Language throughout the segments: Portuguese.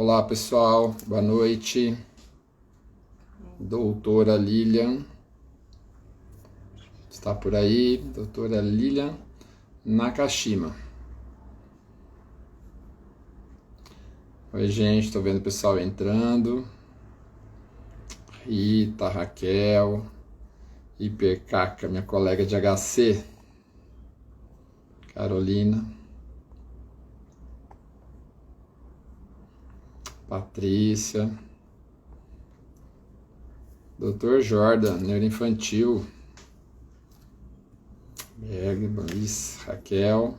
Olá pessoal, boa noite. Doutora Lilian, está por aí? Doutora Lilian Nakashima. Oi gente, estou vendo o pessoal entrando. Rita, Raquel, Hipercaca, minha colega de HC. Carolina. Patrícia. Dr. Jordan, neuroinfantil. Bergman, Raquel.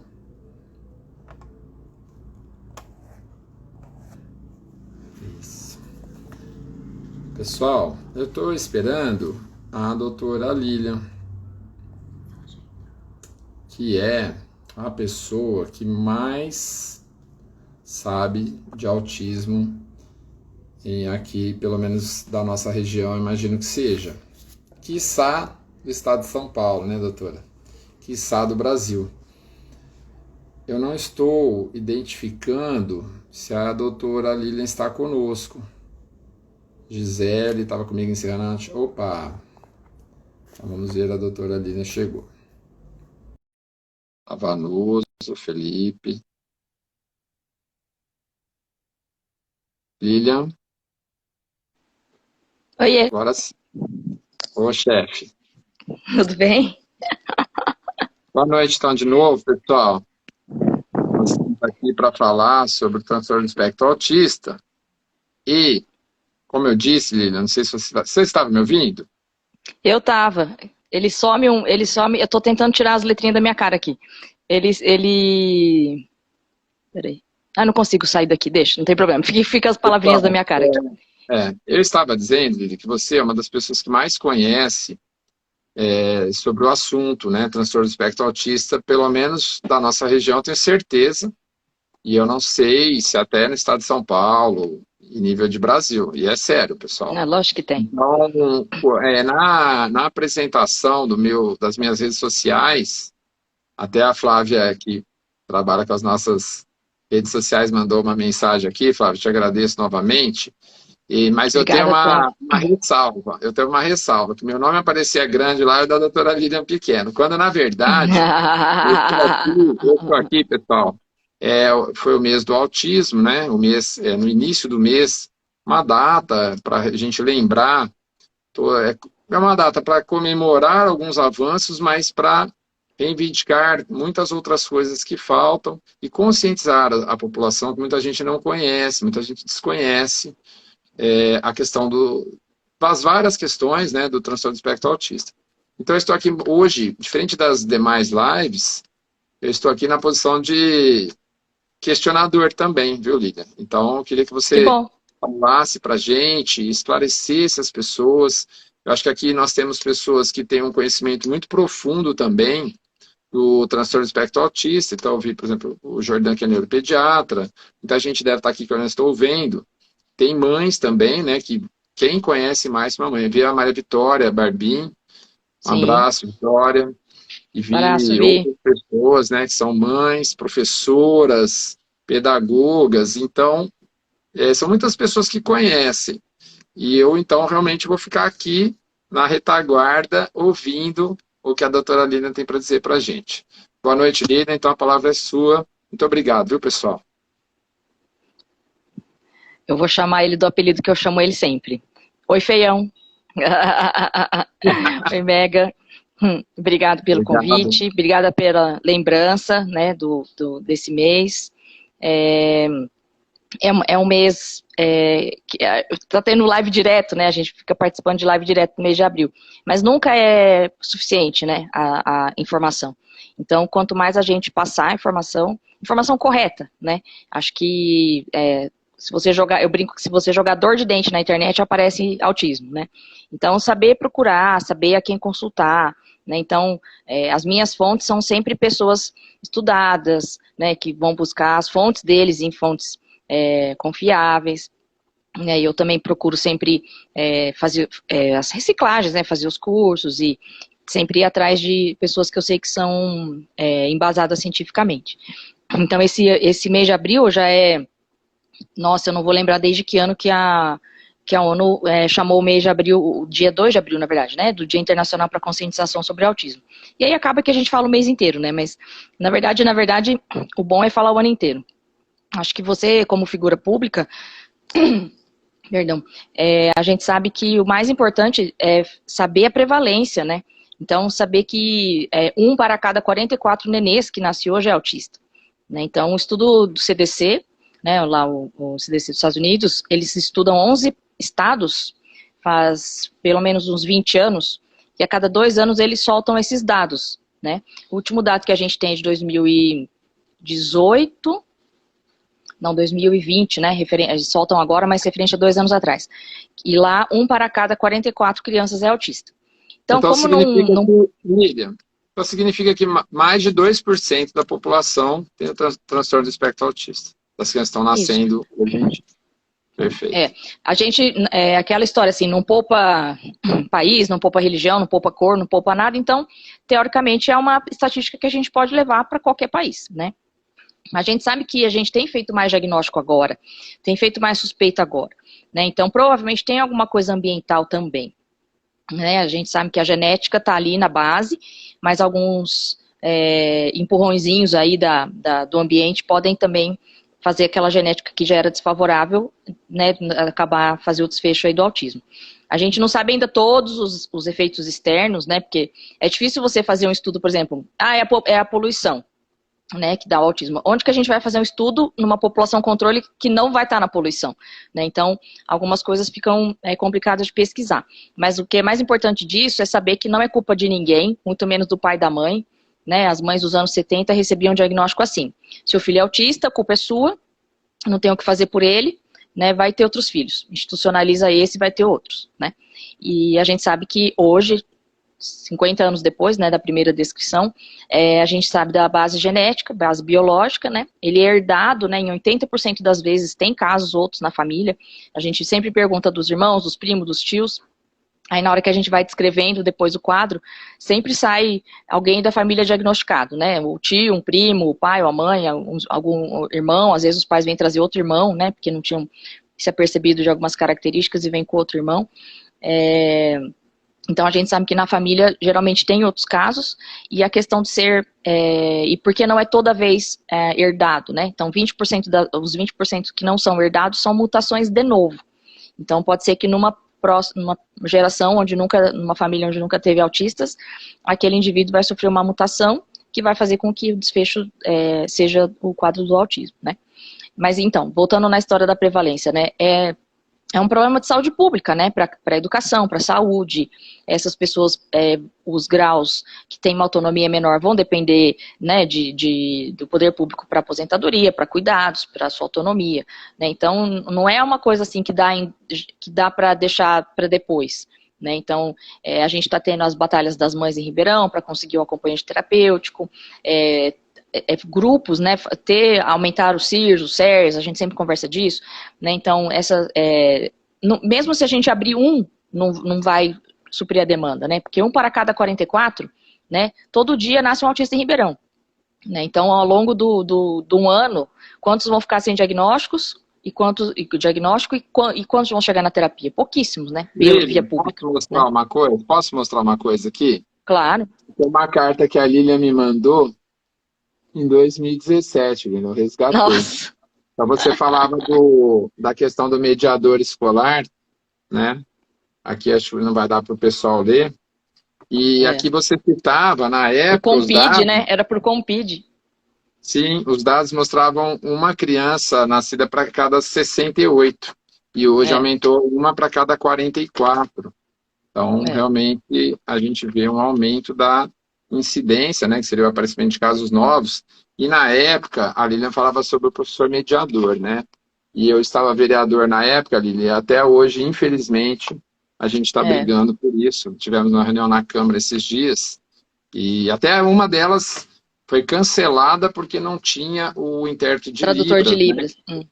Isso. Pessoal, eu estou esperando a doutora Lilian, que é a pessoa que mais sabe de autismo e aqui, pelo menos da nossa região, imagino que seja. Quiçá do estado de São Paulo, né, doutora? Quiçá do Brasil. Eu não estou identificando se a doutora Lilian está conosco. Gisele estava comigo encerrando. Opa! Então vamos ver, a doutora Lilian chegou. A Vanuso, Felipe. Lilian. Oiê, Agora sim. Ô, chefe. tudo bem? Boa noite, então, de novo, pessoal. Nós estamos aqui para falar sobre o transtorno do espectro autista. E, como eu disse, Lilian, não sei se você estava me ouvindo? Eu tava. Ele some, eu tô tentando tirar as letrinhas da minha cara aqui. Peraí. Ah, não consigo sair daqui, deixa, não tem problema. Fica as palavrinhas da Pessoal, minha cara aqui. eu estava dizendo, Lilian, que você é uma das pessoas que mais conhece sobre o assunto, né, transtorno do espectro autista, pelo menos da nossa região, eu tenho certeza. E eu não sei se até no estado de São Paulo, em nível de Brasil. E é sério, pessoal. Ah, lógico que tem. Então, na apresentação das minhas redes sociais, até a Flávia, que trabalha com as nossas redes sociais, mandou uma mensagem aqui. Flávia, te agradeço novamente. Mas eu tenho Obrigada, Flávio. uma ressalva. Eu tenho uma ressalva, que meu nome aparecia grande lá e o da doutora Lilian pequeno. Quando, na verdade, eu estou aqui, pessoal, foi o mês do autismo, né? O mês, no início do mês, uma data para a gente lembrar, é uma data para comemorar alguns avanços, mas para reivindicar muitas outras coisas que faltam e conscientizar a população que muita gente não conhece, muita gente desconhece a questão das várias questões, né, do transtorno do espectro autista. Então, eu estou aqui hoje, diferente das demais lives, eu estou aqui na posição de questionador também, viu, Lívia? Então, eu queria que Que você bom. falasse para a gente, esclarecesse as pessoas. Eu acho que aqui nós temos pessoas que têm um conhecimento muito profundo também do transtorno do espectro autista. Então, eu vi, por exemplo, o Jordan, que é neuropediatra. Muita gente deve estar aqui que eu não estou vendo. Tem mães também, né, que quem conhece mais uma mãe. Eu vi a Maria Vitória Barbim. Um Sim. abraço, Vitória. E Abraço, vi Vi. outras pessoas, né, que são mães, professoras, pedagogas. Então, são muitas pessoas que conhecem. E eu, então, realmente vou ficar aqui na retaguarda, ouvindo o que a doutora Lina tem para dizer para a gente. Boa noite, Lina. Então, a palavra é sua. Muito obrigado, viu, pessoal? Eu vou chamar ele do apelido que eu chamo ele sempre. Oi, feião. Oi, Mega. Obrigado pelo Obrigado. convite, obrigada pela lembrança, né, desse mês. É, é um mês que está tendo live direto, né? A gente fica participando de live direto no mês de abril. Mas nunca é suficiente, né? A informação. Então, quanto mais a gente passar a informação correta, né? Acho que se você jogar, eu brinco que se você jogar dor de dente na internet, aparece autismo, né? Então, saber procurar, saber a quem consultar, né? Então, as minhas fontes são sempre pessoas estudadas, né? Que vão buscar as fontes deles em fontes confiáveis. Né, eu também procuro sempre fazer as reciclagens, né, fazer os cursos e sempre ir atrás de pessoas que eu sei que são embasadas cientificamente. Então, esse mês de abril já é Nossa, eu não vou lembrar desde que ano que a ONU chamou o mês de abril, o dia 2 de abril, na verdade, né, do Dia Internacional para a Conscientização sobre o Autismo. E aí acaba que a gente fala o mês inteiro, né, mas na verdade, o bom é falar o ano inteiro. Acho que você, como figura pública, perdão, a gente sabe que o mais importante é saber a prevalência, né, então saber que 1 para cada 44 nenês que nasce hoje é autista, né, então o estudo do CDC, né, lá o CDC dos Estados Unidos, eles estudam 11 estados faz pelo menos uns 20 anos, e a cada 2 anos eles soltam esses dados, né? O último dado que a gente tem é de 2018, não, 2020, né? Eles soltam agora, mas referente a 2 anos atrás. E lá, 1 para cada 44 crianças é autista. Então como Miriam, então significa que mais de 2% da população tem o transtorno do espectro autista. Das crianças estão nascendo hoje em dia. Perfeito. A gente, aquela história assim, não poupa país, não poupa religião, não poupa cor, não poupa nada, então, teoricamente, é uma estatística que a gente pode levar para qualquer país, né? A gente sabe que a gente tem feito mais diagnóstico agora, tem feito mais suspeita agora, né? Então, provavelmente tem alguma coisa ambiental também, né? A gente sabe que a genética está ali na base, mas alguns empurrõezinhos aí do ambiente podem também fazer aquela genética que já era desfavorável, né, acabar fazer o desfecho aí do autismo. A gente não sabe ainda todos os efeitos externos, né, porque é difícil você fazer um estudo, por exemplo, é a poluição, né, que dá o autismo. Onde que a gente vai fazer um estudo numa população controle que não vai estar na poluição, né? Então, algumas coisas ficam complicadas de pesquisar. Mas o que é mais importante disso é saber que não é culpa de ninguém, muito menos do pai e da mãe, né? As mães dos anos 70 recebiam um diagnóstico assim: seu filho é autista, a culpa é sua, não tem o que fazer por ele, né? Vai ter outros filhos, institucionaliza esse, vai ter outros, né? E a gente sabe que hoje, 50 anos depois, né, da primeira descrição, a gente sabe da base genética, base biológica, né? Ele é herdado, né? Em 80% das vezes tem casos outros na família. A gente sempre pergunta dos irmãos, dos primos, dos tios. Aí na hora que a gente vai descrevendo depois o quadro, sempre sai alguém da família diagnosticado, né? O tio, um primo, o pai ou a mãe, algum irmão, às vezes os pais vêm trazer outro irmão, né? Porque não tinham se apercebido de algumas características e vem com outro irmão. Então a gente sabe que na família geralmente tem outros casos, e a questão de ser, e porque não é toda vez herdado, né? Então os 20% que não são herdados são mutações de novo. Então pode ser que numa geração numa família onde nunca teve autistas, aquele indivíduo vai sofrer uma mutação que vai fazer com que o desfecho seja o quadro do autismo, né? Mas então, voltando na história da prevalência, né? É um problema de saúde pública, né? Para a educação, para a saúde. Essas pessoas, os graus que têm uma autonomia menor vão depender, né, do poder público para aposentadoria, para cuidados, para sua autonomia, né? Então, não é uma coisa assim que dá para deixar para depois, né? Então, a gente está tendo as batalhas das mães em Ribeirão para conseguir o acompanhante terapêutico, grupos, né, aumentar os CIRS, os CERS, a gente sempre conversa disso, né? Então, mesmo se a gente abrir não vai suprir a demanda, né? Porque 1 para cada 44, né, todo dia nasce um autista em Ribeirão, né? Então, ao longo do um ano, quantos vão ficar sem diagnósticos e quantos vão chegar na terapia? Pouquíssimos, né? Via pública. Posso mostrar uma coisa aqui? Claro. Tem uma carta que a Lilian me mandou em 2017, eu resgatei. Nossa. Então você falava da questão do mediador escolar, né? Aqui acho que não vai dar para o pessoal ler. E aqui você citava, na época... O Compid, né? Era por Compid. Sim, os dados mostravam uma criança nascida para cada 68. E hoje aumentou 1 para cada 44. Então, realmente, a gente vê um aumento da incidência, né, que seria o aparecimento de casos novos, e na época a Lilian falava sobre o professor mediador, né, e eu estava vereador na época, Lilian, até hoje, infelizmente, a gente está brigando por isso. Tivemos uma reunião na Câmara esses dias, e até uma delas foi cancelada porque não tinha o intérprete de Tradutor Libras, de Libras. Né?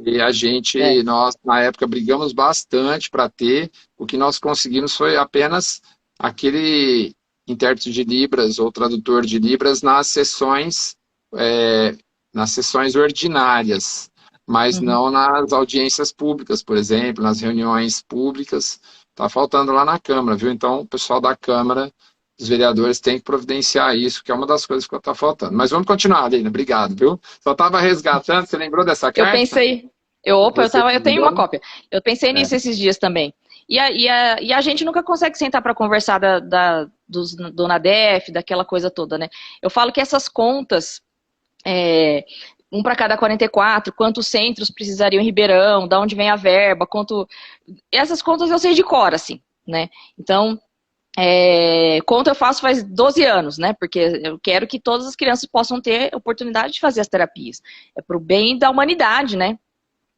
E a gente, nós, na época, brigamos bastante para ter. O que nós conseguimos foi apenas aquele intérprete de Libras ou tradutor de Libras nas sessões ordinárias. mas Uhum. não nas audiências públicas, por exemplo, nas reuniões públicas. Está faltando lá na Câmara, viu? Então, o pessoal da Câmara, os vereadores têm que providenciar isso, que é uma das coisas que está faltando. Mas vamos continuar, Aline, obrigado, viu? Só estava resgatando, você lembrou dessa Eu carta? pensei, Você eu tenho uma cópia. Eu pensei é, nisso esses dias também. E a gente nunca consegue sentar para conversar do NADEF, daquela coisa toda, né? Eu falo que essas contas, um para cada 44, quantos centros precisariam em Ribeirão, da onde vem a verba, quanto. Essas contas eu sei de cor, assim, né? Então, conta eu faço faz 12 anos, né? Porque eu quero que todas as crianças possam ter oportunidade de fazer as terapias. É para o bem da humanidade, né?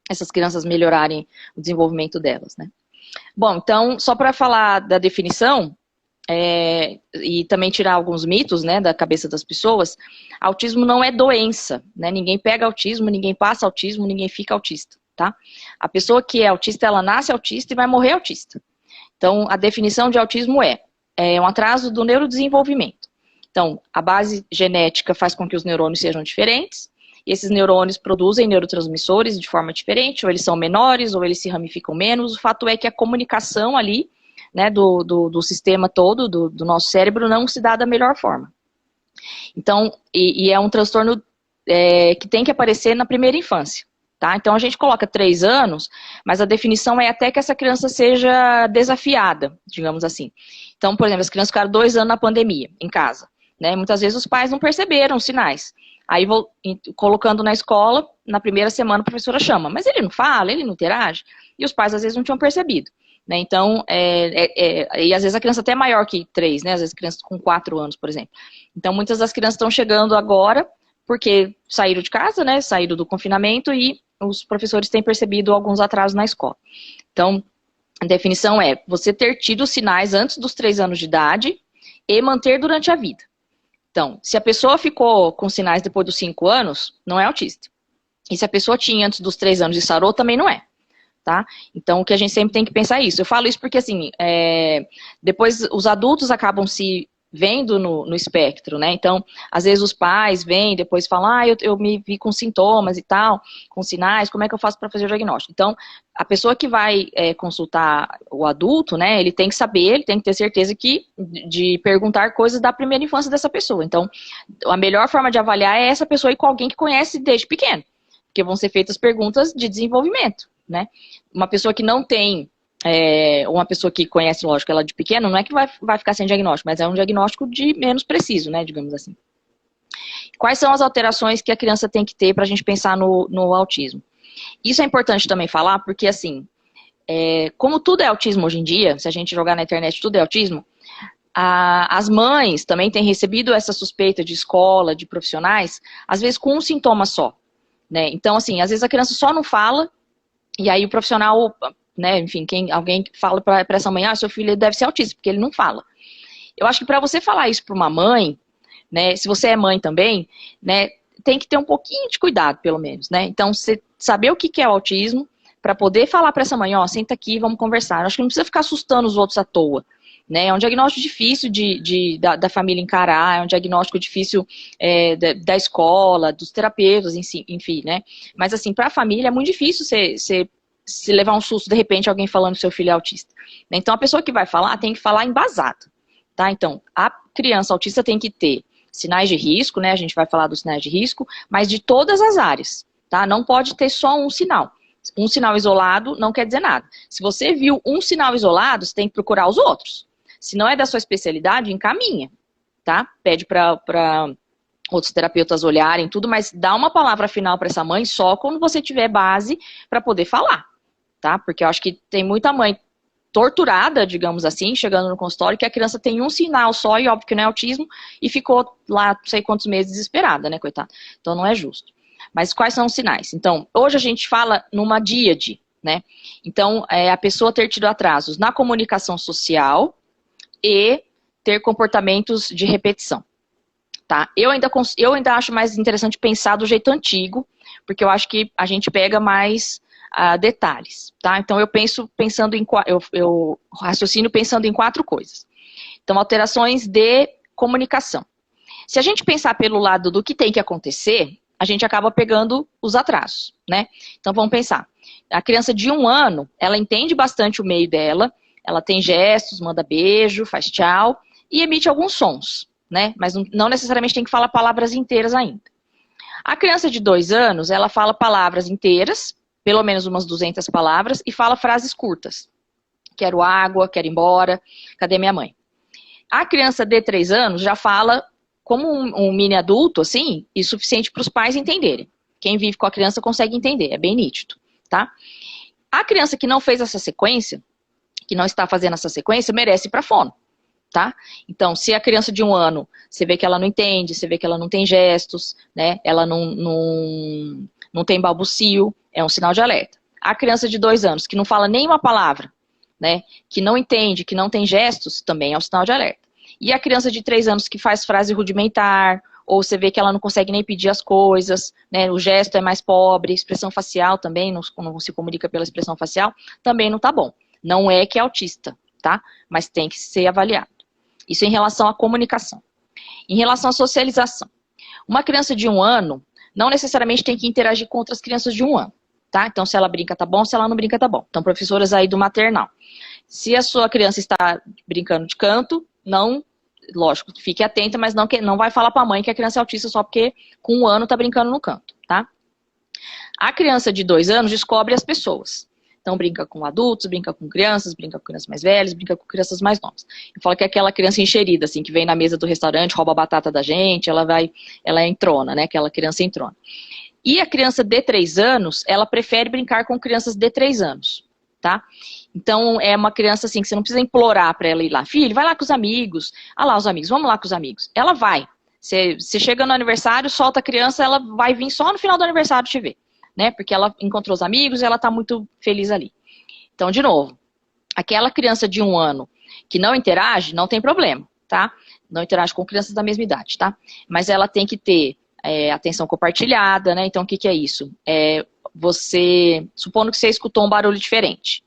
Essas crianças melhorarem o desenvolvimento delas, né? Bom, então, só para falar da definição, e também tirar alguns mitos, né, da cabeça das pessoas, autismo não é doença, né? Ninguém pega autismo, ninguém passa autismo, ninguém fica autista, tá? A pessoa que é autista, ela nasce autista e vai morrer autista. Então, a definição de autismo é um atraso do neurodesenvolvimento. Então, a base genética faz com que os neurônios sejam diferentes, e esses neurônios produzem neurotransmissores de forma diferente, ou eles são menores, ou eles se ramificam menos. O fato é que a comunicação ali, né, do sistema todo, do nosso cérebro, não se dá da melhor forma. Então, e é um transtorno que tem que aparecer na primeira infância. Tá? Então a gente coloca 3 anos, mas a definição é até que essa criança seja desafiada, digamos assim. Então, por exemplo, as crianças ficaram 2 anos na pandemia, em casa. Né? Muitas vezes os pais não perceberam os sinais. Aí vou colocando na escola, na primeira semana a professora chama, mas ele não fala, ele não interage, e os pais às vezes não tinham percebido. Né? Então, e às vezes a criança até é maior que 3, né? Às vezes crianças com 4 anos, por exemplo. Então, muitas das crianças estão chegando agora porque saíram de casa, né? Saíram do confinamento e os professores têm percebido alguns atrasos na escola. Então, a definição é você ter tido sinais antes dos 3 anos de idade e manter durante a vida. Então, se a pessoa ficou com sinais depois dos 5 anos, não é autista. E se a pessoa tinha antes dos 3 anos e sarou, também não é. Tá? Então, o que a gente sempre tem que pensar é isso. Eu falo isso porque, assim, depois os adultos acabam se vendo no espectro, né? Então, às vezes os pais vêm, depois falam, eu me vi com sintomas e tal, com sinais, como é que eu faço para fazer o diagnóstico? Então, a pessoa que vai consultar o adulto, né, ele tem que saber, ele tem que ter certeza de perguntar coisas da primeira infância dessa pessoa. Então, a melhor forma de avaliar é essa pessoa ir com alguém que conhece desde pequeno, porque vão ser feitas perguntas de desenvolvimento, né? Uma pessoa que não tem uma pessoa que conhece, lógico, ela de pequeno, não é que vai ficar sem diagnóstico, mas é um diagnóstico de menos preciso, né, digamos assim. Quais são as alterações que a criança tem que ter para a gente pensar no autismo? Isso é importante também falar, porque assim, como tudo é autismo hoje em dia, se a gente jogar na internet tudo é autismo, as mães também têm recebido essa suspeita de escola, de profissionais, às vezes com um sintoma só, né? Então, assim, às vezes a criança só não fala, e aí o profissional, né, enfim, alguém fala para essa mãe, seu filho deve ser autista, porque ele não fala. Eu acho que para você falar isso para uma mãe, né, se você é mãe também, né, tem que ter um pouquinho de cuidado, pelo menos, né? Então, você saber o que é o autismo, para poder falar para essa mãe, senta aqui, vamos conversar. Eu acho que não precisa ficar assustando os outros à toa. Né? É um diagnóstico difícil da família encarar, é um diagnóstico difícil da escola, dos terapeutas, enfim, né? Mas assim, para a família é muito difícil se levar um susto, de repente, alguém falando que seu filho é autista. Então, a pessoa que vai falar tem que falar embasado, tá? Então, a criança autista tem que ter sinais de risco, né? A gente vai falar dos sinais de risco, mas de todas as áreas, tá? Não pode ter só um sinal. Um sinal isolado não quer dizer nada. Se você viu um sinal isolado, você tem que procurar os outros. Se não é da sua especialidade, encaminha, tá? Pede para outros terapeutas olharem tudo, mas dá uma palavra final para essa mãe só quando você tiver base para poder falar, tá? Porque eu acho que tem muita mãe torturada, digamos assim, chegando no consultório, que a criança tem um sinal só, e óbvio que não é autismo, e ficou lá não sei quantos meses desesperada, né, coitada? Então não é justo. Mas quais são os sinais? Então, hoje a gente fala numa díade, né? Então, a pessoa ter tido atrasos na comunicação social e ter comportamentos de repetição, tá? Eu ainda acho mais interessante pensar do jeito antigo, porque eu acho que a gente pega mais detalhes, tá? Então, eu raciocínio pensando em 4 coisas. Então, alterações de comunicação. Se a gente pensar pelo lado do que tem que acontecer, a gente acaba pegando os atrasos, né? Então vamos pensar. A criança de 1 ano, ela entende bastante o meio dela, ela tem gestos, manda beijo, faz tchau e emite alguns sons, né? Mas não necessariamente tem que falar palavras inteiras ainda. A criança de 2 anos, ela fala palavras inteiras, pelo menos umas 200 palavras, e fala frases curtas. Quero água, quero ir embora, cadê minha mãe? A criança de 3 anos já fala como um mini adulto, assim, e suficiente para os pais entenderem. Quem vive com a criança consegue entender, é bem nítido, tá? A criança que não fez essa sequência, que não está fazendo essa sequência, merece ir para fono, tá? Então, se a criança de 1 ano, você vê que ela não entende, você vê que ela não tem gestos, né? Ela não tem balbucio, é um sinal de alerta. A criança de 2 anos, que não fala nenhuma palavra, né? Que não entende, que não tem gestos, também é um sinal de alerta. E a criança de 3 anos que faz frase rudimentar, ou você vê que ela não consegue nem pedir as coisas, né? O gesto é mais pobre, expressão facial também, não se comunica pela expressão facial, também não tá bom. Não é que é autista, tá? Mas tem que ser avaliado. Isso em relação à comunicação. Em relação à socialização. Uma criança de 1 ano não necessariamente tem que interagir com outras crianças de 1 ano, tá? Então, se ela brinca, tá bom, se ela não brinca, tá bom. Então, professoras aí do maternal. Se a sua criança está brincando de canto, não, lógico, fique atenta, mas não vai falar para a mãe que a criança é autista só porque com 1 ano tá brincando no canto, tá? A criança de 2 anos descobre as pessoas. Então, brinca com adultos, brinca com crianças mais velhas, brinca com crianças mais novas. Eu falo que é aquela criança enxerida, assim, que vem na mesa do restaurante, rouba a batata da gente, ela é entrona, né? Aquela criança entrona. E a criança de 3 anos, ela prefere brincar com crianças de 3 anos, tá? Então, é uma criança assim, que você não precisa implorar para ela ir lá. Filho, vai lá com os amigos. Ah lá, os amigos, vamos lá com os amigos. Ela vai. Você chega no aniversário, solta a criança, ela vai vir só no final do aniversário te ver, né? Porque ela encontrou os amigos e ela tá muito feliz ali. Então, de novo, aquela criança de 1 ano que não interage, não tem problema, tá? Não interage com crianças da mesma idade, tá? Mas ela tem que ter atenção compartilhada, né? Então, o que é isso? Supondo que você escutou um barulho diferente.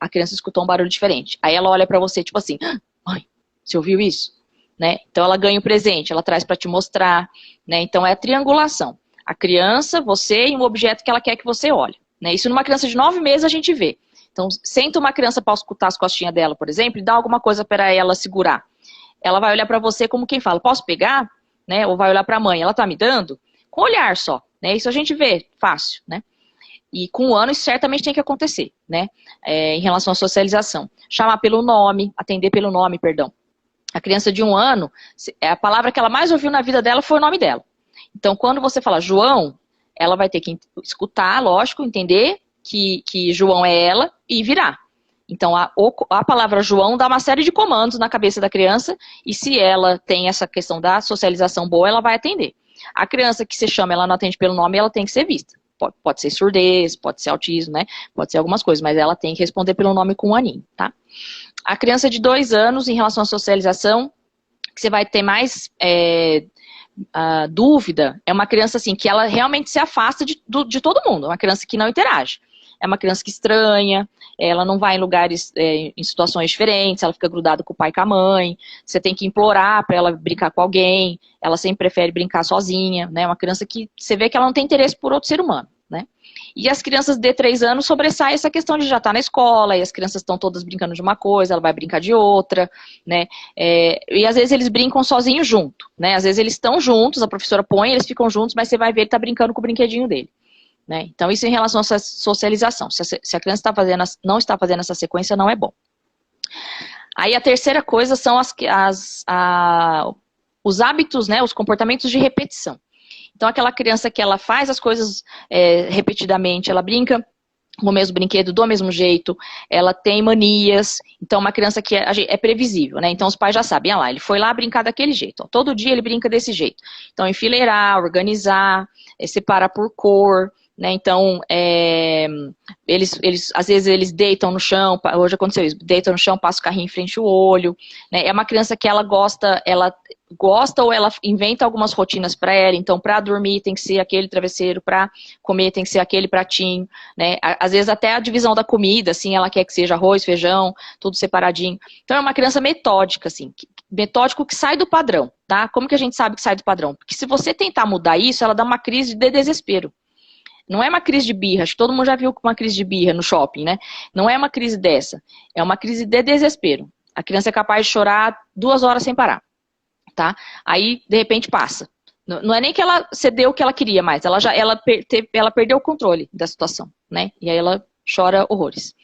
A criança escutou um barulho diferente. Aí ela olha pra você, tipo assim, mãe, você ouviu isso? Né? Então ela ganha o presente, ela traz pra te mostrar, né? Então é a triangulação. A criança, você e um objeto que ela quer que você olhe, né? Isso numa criança de 9 meses a gente vê. Então, senta uma criança para escutar as costinhas dela, por exemplo, e dá alguma coisa para ela segurar. Ela vai olhar para você como quem fala, posso pegar? Né? Ou vai olhar para a mãe, ela tá me dando? Com o olhar só, né? Isso a gente vê fácil, né? E com 1 ano isso certamente tem que acontecer, né? Em relação à socialização. Chamar pelo nome, atender pelo nome, perdão. A criança de 1 ano, a palavra que ela mais ouviu na vida dela foi o nome dela. Então, quando você fala João, ela vai ter que escutar, lógico, entender que João é ela e virar. Então, a palavra João dá uma série de comandos na cabeça da criança e se ela tem essa questão da socialização boa, ela vai atender. A criança que se chama, ela não atende pelo nome, ela tem que ser vista. Pode ser surdez, pode ser autismo, né? Pode ser algumas coisas, mas ela tem que responder pelo nome com 1 aninho, tá? A criança de 2 anos, em relação à socialização, que você vai ter mais dúvida, é uma criança assim, que ela realmente se afasta de todo mundo, é uma criança que não interage. É uma criança que estranha, ela não vai em lugares, em situações diferentes, ela fica grudada com o pai e com a mãe, você tem que implorar para ela brincar com alguém, ela sempre prefere brincar sozinha, né? Uma criança que você vê que ela não tem interesse por outro ser humano, né? E as crianças de 3 anos sobressai essa questão de já estar na escola, e as crianças estão todas brincando de uma coisa, ela vai brincar de outra, né? E às vezes eles brincam sozinhos junto, né? Às vezes eles estão juntos, a professora põe, eles ficam juntos, mas você vai ver ele tá brincando com o brinquedinho dele. Né? Então, isso em relação à socialização. Se a criança não está fazendo essa sequência, não é bom. Aí a terceira coisa são os hábitos, né, os comportamentos de repetição. Então, aquela criança que ela faz as coisas repetidamente, ela brinca com o mesmo brinquedo do mesmo jeito, ela tem manias. Então, uma criança que é previsível, né? Então, os pais já sabem, lá, ele foi lá brincar daquele jeito. Ó, todo dia ele brinca desse jeito. Então, enfileirar, organizar, separar por cor. Né? Então, às vezes eles deitam no chão, hoje aconteceu isso, deitam no chão, passa o carrinho em frente ao olho, né? É uma criança que ela gosta ou ela inventa algumas rotinas para ela, então para dormir tem que ser aquele travesseiro, para comer tem que ser aquele pratinho, né? Às vezes até a divisão da comida, assim, ela quer que seja arroz, feijão, tudo separadinho. Então é uma criança metódica, assim, metódico que sai do padrão, tá? Como que a gente sabe que sai do padrão? Porque se você tentar mudar isso, ela dá uma crise de desespero. Não é uma crise de birra, acho que todo mundo já viu uma crise de birra no shopping, né? Não é uma crise dessa, é uma crise de desespero. A criança é capaz de chorar 2 horas sem parar, tá? Aí, de repente, passa. Não é nem que ela cedeu o que ela queria mais, ela perdeu o controle da situação, né? E aí ela chora horrores.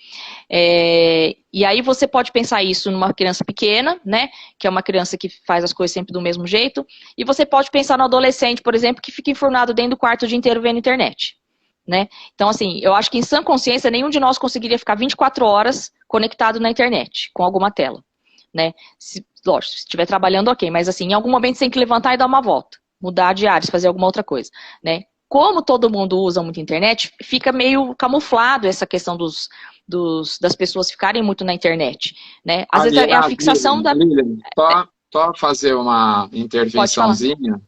E aí você pode pensar isso numa criança pequena, né? Que é uma criança que faz as coisas sempre do mesmo jeito. E você pode pensar no adolescente, por exemplo, que fica enfurnado dentro do quarto o dia inteiro vendo internet. Né? Então, assim, eu acho que em sã consciência, nenhum de nós conseguiria ficar 24 horas conectado na internet, com alguma tela, né? Lógico, se estiver trabalhando, ok, mas assim, em algum momento você tem que levantar e dar uma volta, mudar de áreas, fazer alguma outra coisa, né? Como todo mundo usa muito internet, fica meio camuflado essa questão das pessoas ficarem muito na internet, né? Às vezes é a fixação da... Lilian, só fazer uma intervençãozinha.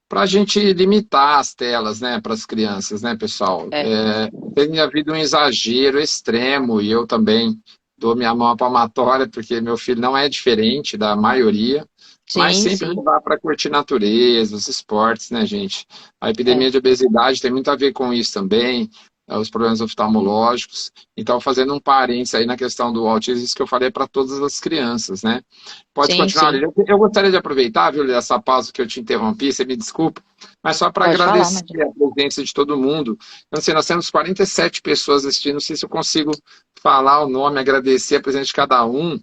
Para a gente limitar as telas, né, para as crianças, né, pessoal? Tem havido um exagero extremo, e eu também dou minha mão à palmatória, porque meu filho não é diferente da maioria, mas sempre levar para curtir natureza, os esportes, né, gente? A epidemia de obesidade tem muito a ver com isso também, os problemas oftalmológicos. Então, fazendo um parênteses aí na questão do autismo, isso que eu falei para todas as crianças, né? Pode continuar, Lili. Eu gostaria de aproveitar, viu, essa pausa que eu te interrompi, você me desculpa, mas só para agradecer a presença de todo mundo. Eu não sei, nós temos 47 pessoas assistindo, não sei se eu consigo falar o nome, agradecer a presença de cada um.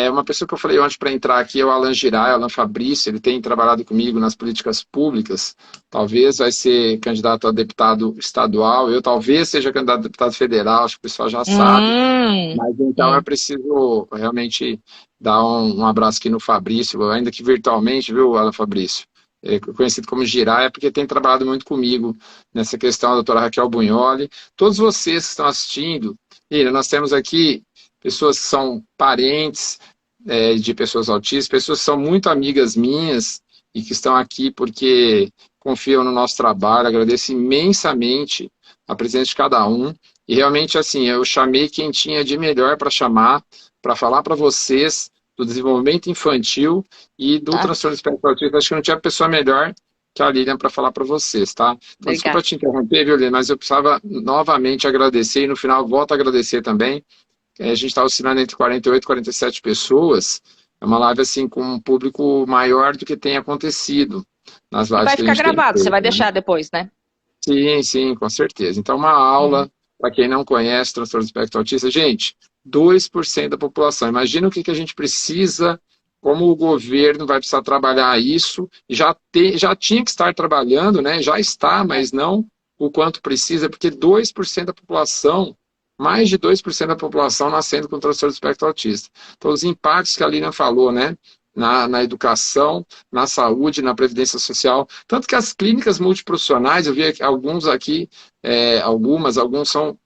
Uma pessoa que eu falei ontem para entrar aqui é o Alan Girai, Alan Fabrício, ele tem trabalhado comigo nas políticas públicas, talvez vai ser candidato a deputado estadual, eu talvez seja candidato a deputado federal, acho que o pessoal já sabe, mas então eu preciso realmente dar um abraço aqui no Fabrício, ainda que virtualmente, viu, Alan Fabrício? Conhecido como Girai, é porque tem trabalhado muito comigo nessa questão, a doutora Raquel Bunholi, todos vocês que estão assistindo, nós temos aqui pessoas que são parentes de pessoas autistas, pessoas que são muito amigas minhas e que estão aqui porque confiam no nosso trabalho. Agradeço imensamente a presença de cada um. E realmente, assim, eu chamei quem tinha de melhor para chamar, para falar para vocês do desenvolvimento infantil e do transtorno do espectro autista. Acho que não tinha pessoa melhor que a Lilian para falar para vocês, tá? Então, desculpa te interromper, viu, Lilian, mas eu precisava novamente agradecer e no final volto a agradecer também. A gente está oscilando entre 48 e 47 pessoas. É uma live assim com um público maior do que tem acontecido nas lives. Vai ficar gravado, você vai deixar depois, né? Sim, com certeza. Então, uma aula, para quem não conhece transtorno do espectro autista, gente, 2% da população. Imagina o que a gente precisa, como o governo vai precisar trabalhar isso, já tinha que estar trabalhando, né? Já está, mas não o quanto precisa, porque 2% da população, mais de 2% da população nascendo com transtorno do espectro autista. Então, os impactos que a Lilian falou, né? Na educação, na saúde, na previdência social. Tanto que as clínicas multiprofissionais, eu vi alguns aqui, alguns são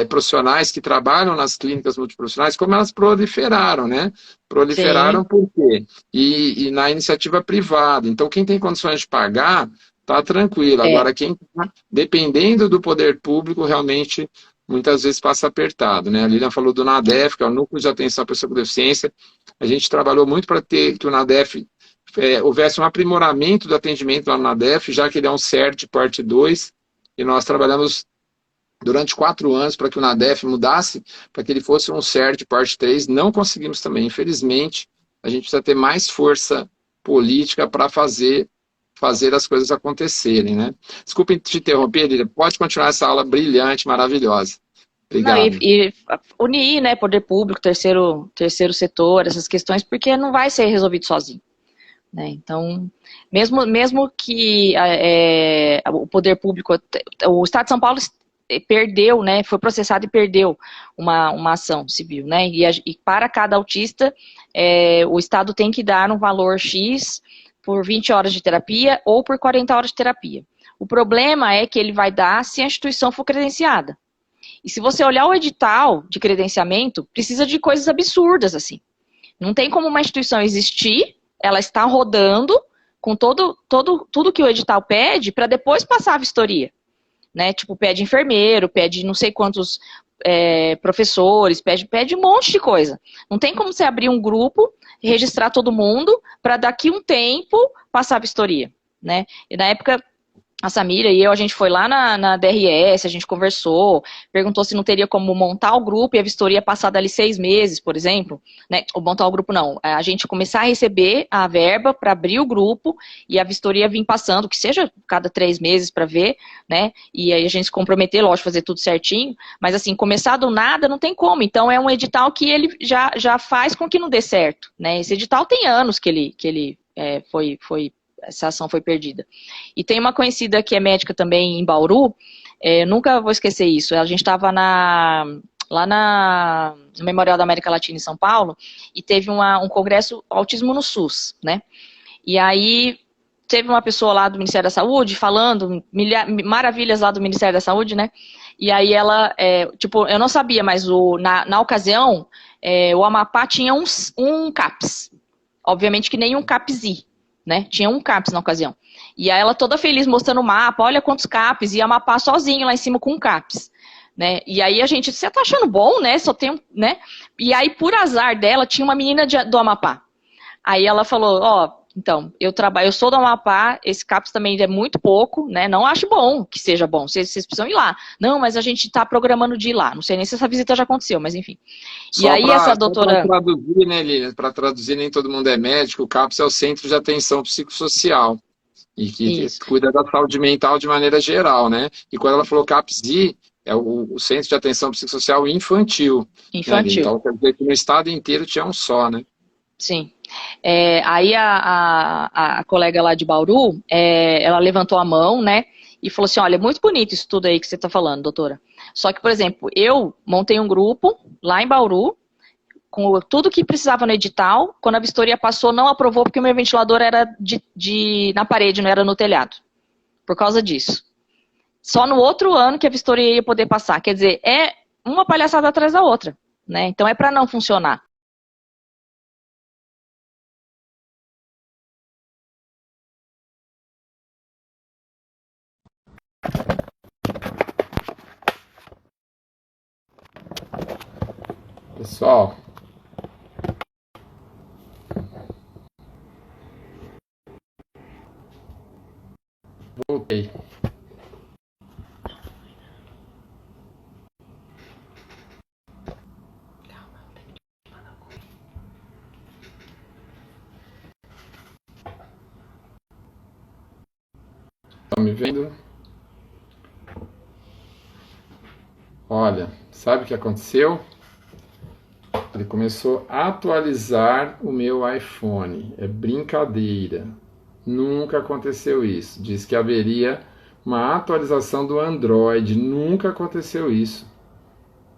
profissionais que trabalham nas clínicas multiprofissionais, como elas proliferaram, né? Proliferaram por quê? E na iniciativa privada. Então, quem tem condições de pagar, tá tranquilo. Agora, quem tá dependendo do poder público, realmente muitas vezes passa apertado, né? A Lilian falou do NADEF, que é o Núcleo de Atenção à Pessoa com Deficiência. A gente trabalhou muito para que o NADEF houvesse um aprimoramento do atendimento lá no NADEF, já que ele é um CERT parte 2, e nós trabalhamos durante 4 anos para que o NADEF mudasse, para que ele fosse um CERT parte 3. Não conseguimos também, infelizmente. A gente precisa ter mais força política para fazer as coisas acontecerem, né? Desculpe te interromper, Lilian. Pode continuar essa aula brilhante, maravilhosa. Obrigado. Não, e unir, né, poder público, terceiro setor, essas questões, porque não vai ser resolvido sozinho, né? Então, mesmo que o poder público, o Estado de São Paulo perdeu, né, foi processado e perdeu uma ação civil, né? E para cada autista, o Estado tem que dar um valor X por 20 horas de terapia ou por 40 horas de terapia. O problema é que ele vai dar se a instituição for credenciada. E se você olhar o edital de credenciamento, precisa de coisas absurdas, assim. Não tem como uma instituição existir, ela está rodando com tudo que o edital pede para depois passar a vistoria. Né? Tipo, pede enfermeiro, pede não sei quantos professores, pede um monte de coisa. Não tem como você abrir um grupo, registrar todo mundo, para daqui um tempo passar a vistoria, né? E na época, a Samira e eu, a gente foi lá na DRS, a gente conversou, perguntou se não teria como montar o grupo e a vistoria passar dali 6 meses, por exemplo, né? Ou montar o grupo não, a gente começar a receber a verba para abrir o grupo e a vistoria vir passando, que seja cada 3 meses para ver, né? E aí a gente se comprometer, lógico, fazer tudo certinho, mas assim, começar do nada não tem como, então é um edital que ele já faz com que não dê certo, né? Esse edital tem anos que ele essa ação foi perdida. E tem uma conhecida que é médica também em Bauru, nunca vou esquecer isso, a gente estava lá no Memorial da América Latina em São Paulo, e teve um congresso Autismo no SUS, né? E aí teve uma pessoa lá do Ministério da Saúde falando maravilhas lá do Ministério da Saúde, né? E aí ela, tipo, eu não sabia, mas na ocasião, o Amapá tinha um CAPS. Obviamente que nem um CAPSI, né? Tinha um CAPS na ocasião. E aí ela toda feliz mostrando o mapa, olha quantos CAPS, e Amapá sozinho lá em cima com um CAPS. Né? E aí a gente, você tá achando bom, né? Só tem, né? E aí, por azar dela, tinha uma menina do Amapá. Aí ela falou, então, eu sou do Amapá, esse CAPS também é muito pouco, né? Não acho bom que seja bom, vocês precisam ir lá. Não, mas a gente tá programando de ir lá. Não sei nem se essa visita já aconteceu, mas enfim. E aí essa doutora... Para traduzir, né, Lilian? Para traduzir, nem todo mundo é médico, o CAPS é o Centro de Atenção Psicossocial, e que cuida da saúde mental de maneira geral, né? E quando ela falou CAPSI, é o Centro de Atenção Psicossocial Infantil. Infantil. Né? Então, quer dizer que no estado inteiro tinha um só, né? Sim. Aí a colega lá de Bauru, ela levantou a mão, né, e falou assim, olha, é muito bonito isso tudo aí que você está falando, doutora. Só que, por exemplo, eu montei um grupo lá em Bauru, com tudo que precisava no edital, quando a vistoria passou, não aprovou, porque o meu ventilador era na parede, não era no telhado. Por causa disso. Só no outro ano que a vistoria ia poder passar. Quer dizer, é uma palhaçada atrás da outra, né? Então é para não funcionar. Pessoal, voltei. Estão me vendo? Olha, sabe o que aconteceu? Ele começou a atualizar o meu iPhone. É brincadeira. Nunca aconteceu isso. Diz que haveria uma atualização do Android. Nunca aconteceu isso.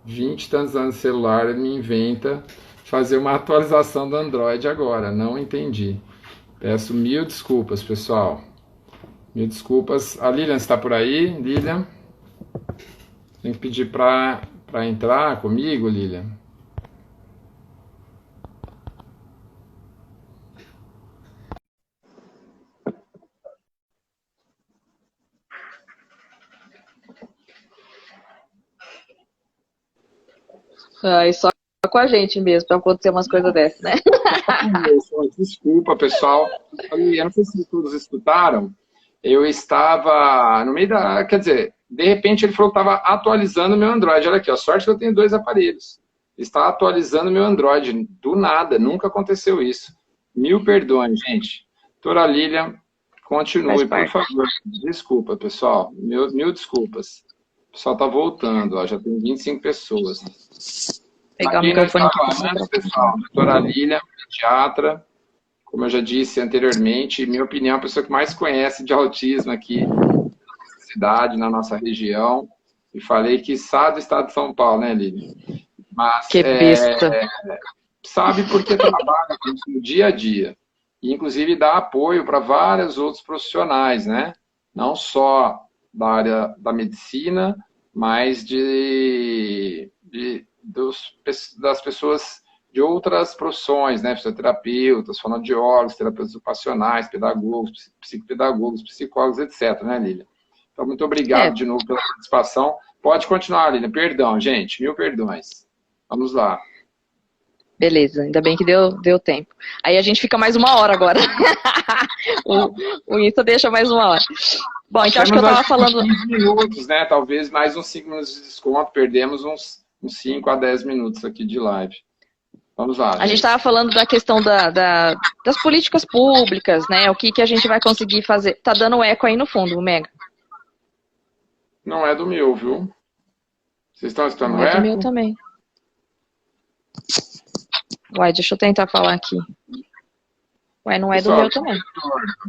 20 e tantos anos de celular, ele me inventa fazer uma atualização do Android agora. Não entendi. Peço mil desculpas, pessoal. Mil desculpas. A Lilian está por aí? Lilian? Tem que pedir para entrar comigo, Lilian. Só com a gente mesmo, para acontecer umas coisas dessas, né? Desculpa, pessoal. Eu não sei se todos escutaram. Eu estava no meio da... Quer dizer, de repente ele falou que estava atualizando o meu Android. Olha aqui, a sorte que eu tenho 2 aparelhos. Está atualizando o meu Android. Do nada, nunca aconteceu isso. Mil perdões, gente. Doutora Lilian, continue, por favor. Desculpa, pessoal. Mil desculpas. O pessoal está voltando, ó, já tem 25 pessoas. Pegar o microfone aqui. Pessoal, doutora Lilian, pediatra, como eu já disse anteriormente, minha opinião, a pessoa que mais conhece de autismo aqui na nossa cidade, na nossa região, e falei que sabe do estado de São Paulo, né, Lilian? Mas, que besta. Sabe porque trabalha com isso no dia a dia. E, inclusive, dá apoio para vários outros profissionais, né? Não só da área da medicina, mas das pessoas de outras profissões, né? Fisioterapeutas, fonoaudiólogos, terapeutas ocupacionais, pedagogos, psicopedagogos, psicólogos, etc., né, Lília? Então, muito obrigado de novo pela participação. Pode continuar, Aline. Perdão, gente. Mil perdões. Vamos lá. Beleza, ainda bem que deu tempo. Aí a gente fica mais 1 hora agora. O Insta deixa mais 1 hora. Bom, então acho que eu Temos estava falando... 15 minutos, né? Talvez mais uns 5 minutos de desconto. Perdemos uns 5 a 10 minutos aqui de live. Vamos lá. A gente estava falando da questão das políticas públicas, né? O que a gente vai conseguir fazer. Tá dando eco aí no fundo, o Mega. Não é do meu, viu? Vocês estão escutando Não é eco? do meu também. Uai, deixa eu tentar falar aqui. Uai, não é Pessoal, do meu também.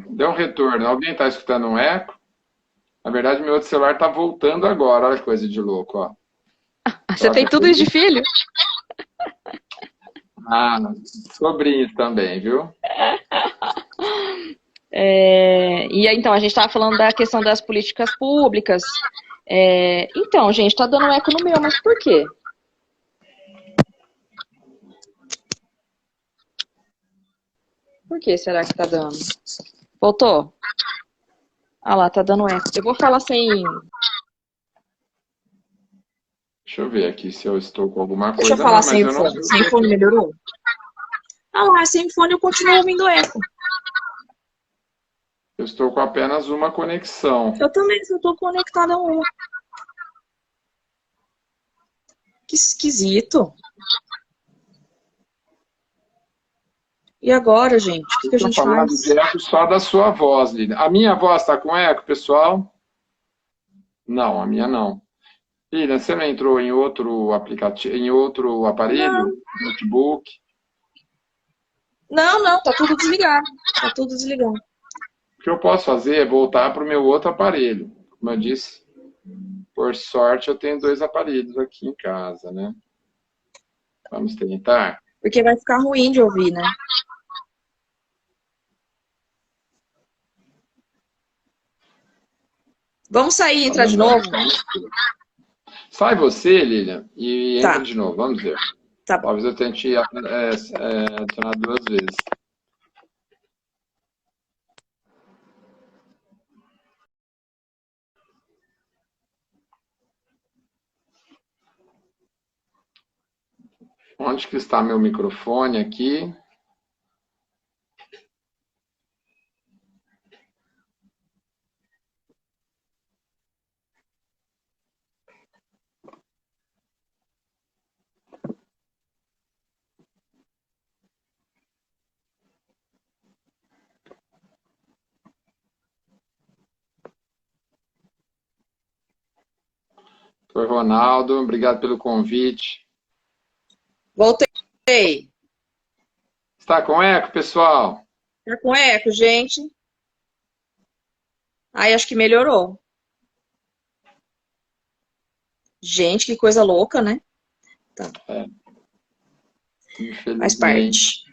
Deu um retorno. Alguém está escutando um eco? Na verdade, meu outro celular está voltando agora. Olha que coisa de louco, ó. Você tem tudo isso de filho? Ah, sobrinhos também, viu? E aí, então, a gente estava falando da questão das políticas públicas. Então, gente, tá dando eco no meu, mas por quê? Por que será que tá dando? Voltou? Ah lá, tá dando eco. Eu vou falar sem... Deixa eu ver aqui se eu estou com alguma Deixa coisa. eu falar Não, mas sem eu não fone. Sem fone melhorou? Ah lá, sem fone eu continuo ouvindo eco. Eu estou com apenas uma conexão. Eu também, só tô conectada a uma. Que esquisito. E agora, gente? O que a gente falando faz? de eco só da sua voz, Lilian. A minha voz está com eco, pessoal? Não, a minha não. Lilian, você não entrou em outro aplicativo, em outro aparelho? Não. Notebook? Não, tá tudo desligado. Tá tudo desligado. O que eu posso fazer é voltar para o meu outro aparelho. Como eu disse, por sorte eu tenho 2 aparelhos aqui em casa, né? Vamos tentar? Porque vai ficar ruim de ouvir, né? Vamos sair e entrar de novo? Sai você, Lilian, e entra Tá. de novo. Vamos ver. Tá bom. Talvez eu tente adicionar 2 vezes. Onde que está meu microfone aqui? Oi, Ronaldo, obrigado pelo convite. Voltei. Está com eco, pessoal? Tá com eco, gente? Aí acho que melhorou. Gente, que coisa louca, né? Tá. Infelizmente, Faz parte.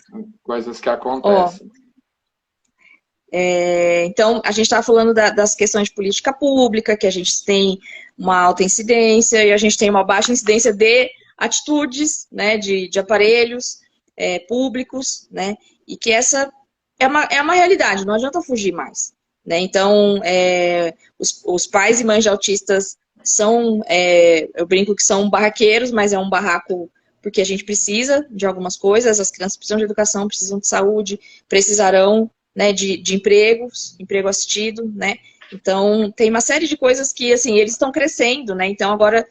coisas que acontecem. Então, a gente estava falando das questões de política pública, que a gente tem uma alta incidência e a gente tem uma baixa incidência de atitudes, né, de aparelhos públicos, né, e que essa é uma realidade, não adianta fugir mais. Né? Então, os pais e mães de autistas são, eu brinco que são barraqueiros, mas é um barraco porque a gente precisa de algumas coisas, as crianças precisam de educação, precisam de saúde, precisarão, né, de empregos, emprego assistido, né, então tem uma série de coisas que, assim, eles estão crescendo, né, então agora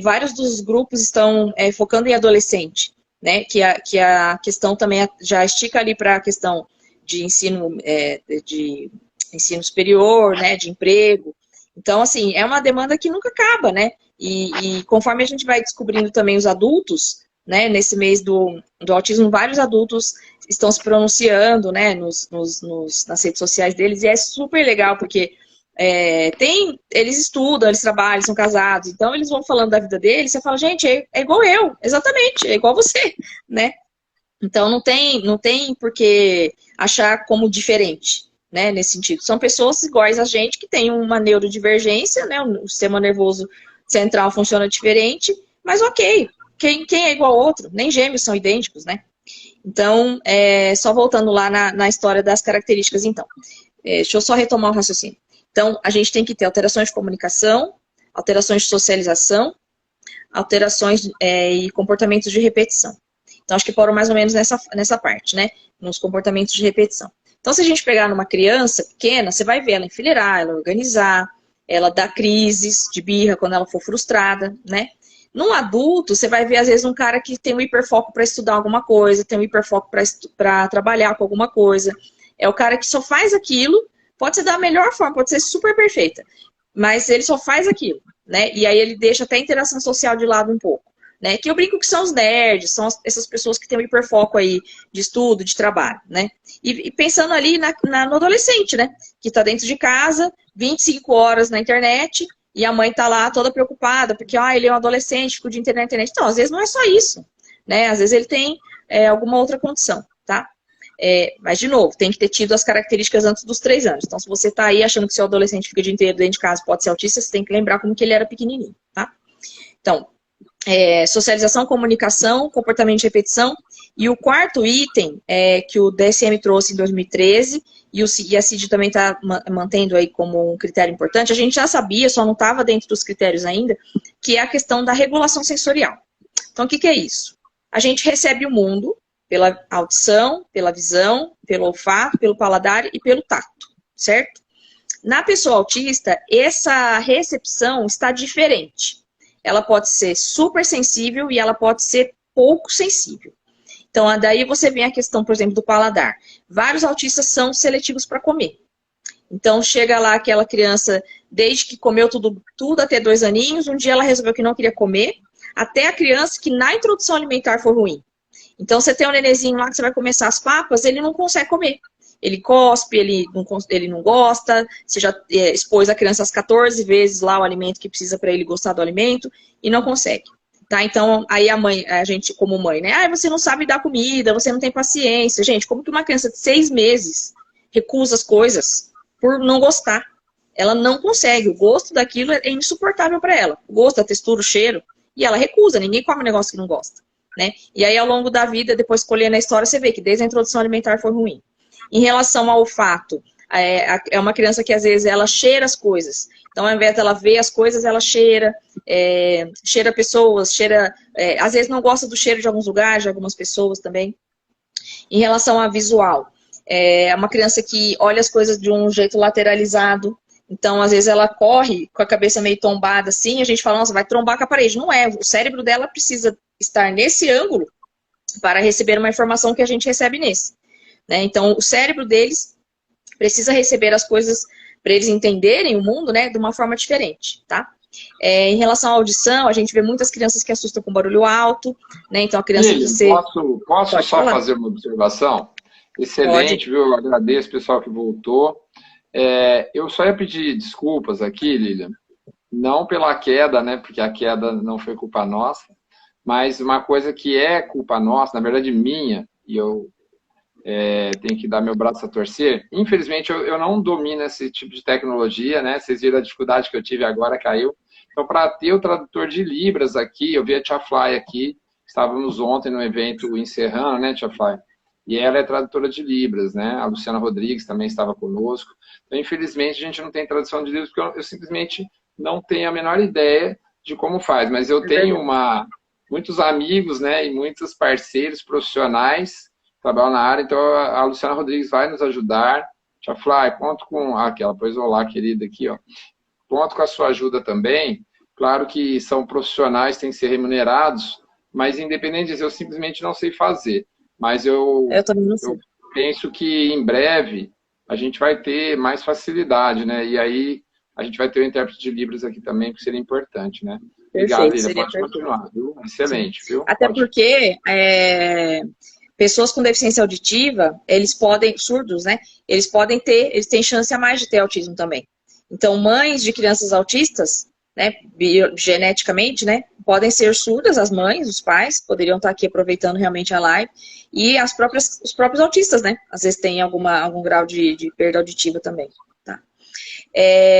vários dos grupos estão focando em adolescente, né, que a questão também já estica ali para a questão de ensino, de ensino superior, né, de emprego, então, assim, é uma demanda que nunca acaba, né, e conforme a gente vai descobrindo também os adultos, né, nesse mês do autismo, vários adultos estão se pronunciando, né, nas redes sociais deles, e é super legal, porque eles estudam, eles trabalham, eles são casados, então eles vão falando da vida deles, você fala, gente, é igual eu, exatamente, é igual você, né, então não tem por que achar como diferente, né, nesse sentido, são pessoas iguais a gente, que tem uma neurodivergência, né, o sistema nervoso central funciona diferente, mas ok, quem é igual ao outro, nem gêmeos são idênticos, né, então, só voltando lá na história das características, então. Deixa eu só retomar o raciocínio. Então, a gente tem que ter alterações de comunicação, alterações de socialização, alterações e comportamentos de repetição. Então, acho que foram mais ou menos nessa parte, né? Nos comportamentos de repetição. Então, se a gente pegar numa criança pequena, você vai ver ela enfileirar, ela organizar, ela dar crises de birra quando ela for frustrada, né? Num adulto, você vai ver, às vezes, um cara que tem um hiperfoco para estudar alguma coisa, tem um hiperfoco para trabalhar com alguma coisa. É o cara que só faz aquilo, pode ser da melhor forma, pode ser super perfeita, mas ele só faz aquilo, né? E aí ele deixa até a interação social de lado um pouco, né? Que eu brinco que são os nerds, são essas pessoas que têm um hiperfoco aí de estudo, de trabalho, né? E pensando ali no adolescente, né? Que está dentro de casa, 25 horas na internet, e a mãe tá lá toda preocupada, porque ele é um adolescente, fica o dia inteiro na internet. Então, às vezes não é só isso, né? Às vezes ele tem alguma outra condição, tá? Mas, de novo, tem que ter tido as características antes dos 3 anos. Então, se você está aí achando que seu adolescente fica o dia inteiro dentro de casa, pode ser autista, você tem que lembrar como que ele era pequenininho, tá? Então, socialização, comunicação, comportamento de repetição. E o quarto item que o DSM trouxe em 2013, e a CID também está mantendo aí como um critério importante, a gente já sabia, só não estava dentro dos critérios ainda, que é a questão da regulação sensorial. Então, o que é isso? A gente recebe o mundo pela audição, pela visão, pelo olfato, pelo paladar e pelo tato, certo? Na pessoa autista, essa recepção está diferente. Ela pode ser super sensível e ela pode ser pouco sensível. Então, daí você vem a questão, por exemplo, do paladar. Vários autistas são seletivos para comer. Então, chega lá aquela criança, desde que comeu tudo até 2 aninhos, um dia ela resolveu que não queria comer, até a criança que na introdução alimentar foi ruim. Então, você tem um nenenzinho lá que você vai começar as papas, ele não consegue comer. Ele cospe, ele não gosta, você já expôs a criança às 14 vezes lá o alimento que precisa para ele gostar do alimento e não consegue. Tá? Então, aí a gente como mãe, né? Você não sabe dar comida, você não tem paciência. Gente, como que uma criança de 6 meses recusa as coisas por não gostar? Ela não consegue, o gosto daquilo é insuportável para ela. O gosto, a textura, o cheiro, e ela recusa, ninguém come um negócio que não gosta. Né? E aí, ao longo da vida, depois colhendo a história, você vê que desde a introdução alimentar foi ruim. Em relação ao olfato, é uma criança que às vezes ela cheira as coisas. Então, ao invés dela ver as coisas, ela cheira pessoas, às vezes não gosta do cheiro de alguns lugares, de algumas pessoas também. Em relação ao visual, é uma criança que olha as coisas de um jeito lateralizado. Então, às vezes ela corre com a cabeça meio tombada assim, a gente fala, nossa, vai trombar com a parede. Não é, o cérebro dela precisa estar nesse ângulo para receber uma informação que a gente recebe nesse. Né? Então, o cérebro deles precisa receber as coisas para eles entenderem o mundo, né, de uma forma diferente, tá? Em relação à audição, a gente vê muitas crianças que assustam com barulho alto, né? Então, a criança... Posso só fazer uma observação? Excelente, viu? Eu agradeço o pessoal que voltou. Eu só ia pedir desculpas aqui, Lilian, não pela queda, né, porque a queda não foi culpa nossa, mas uma coisa que é culpa nossa, na verdade minha, e eu tenho que dar meu braço a torcer. Infelizmente, eu não domino esse tipo de tecnologia, né? Vocês viram a dificuldade que eu tive agora, caiu. Então, para ter o tradutor de Libras aqui, eu vi a Tia Fly aqui, estávamos ontem no evento encerrando, né, Tia Fly? E ela é tradutora de Libras, né? A Luciana Rodrigues também estava conosco. Então, infelizmente, a gente não tem tradução de Libras, porque eu simplesmente não tenho a menor ideia de como faz. Mas eu tenho muitos amigos, né, e muitos parceiros profissionais trabalham na área, então a Luciana Rodrigues vai nos ajudar. Tia Fly, conto com... aquela, pois olá, querida, aqui, ó. Conto com a sua ajuda também. Claro que são profissionais, têm que ser remunerados, mas independente disso, eu simplesmente não sei fazer. Mas eu também não sei. Penso que em breve a gente vai ter mais facilidade, né? E aí a gente vai ter o intérprete de Libras aqui também, que seria importante, né? Obrigado, Lívia. Pode continuar, viu? Excelente, viu? Até porque... pessoas com deficiência auditiva, surdos, né? Eles têm chance a mais de ter autismo também. Então, mães de crianças autistas, né, geneticamente, né, podem ser surdas, as mães, os pais, poderiam estar aqui aproveitando realmente a live, e os próprios autistas, né? Às vezes tem algum grau de perda auditiva também, tá?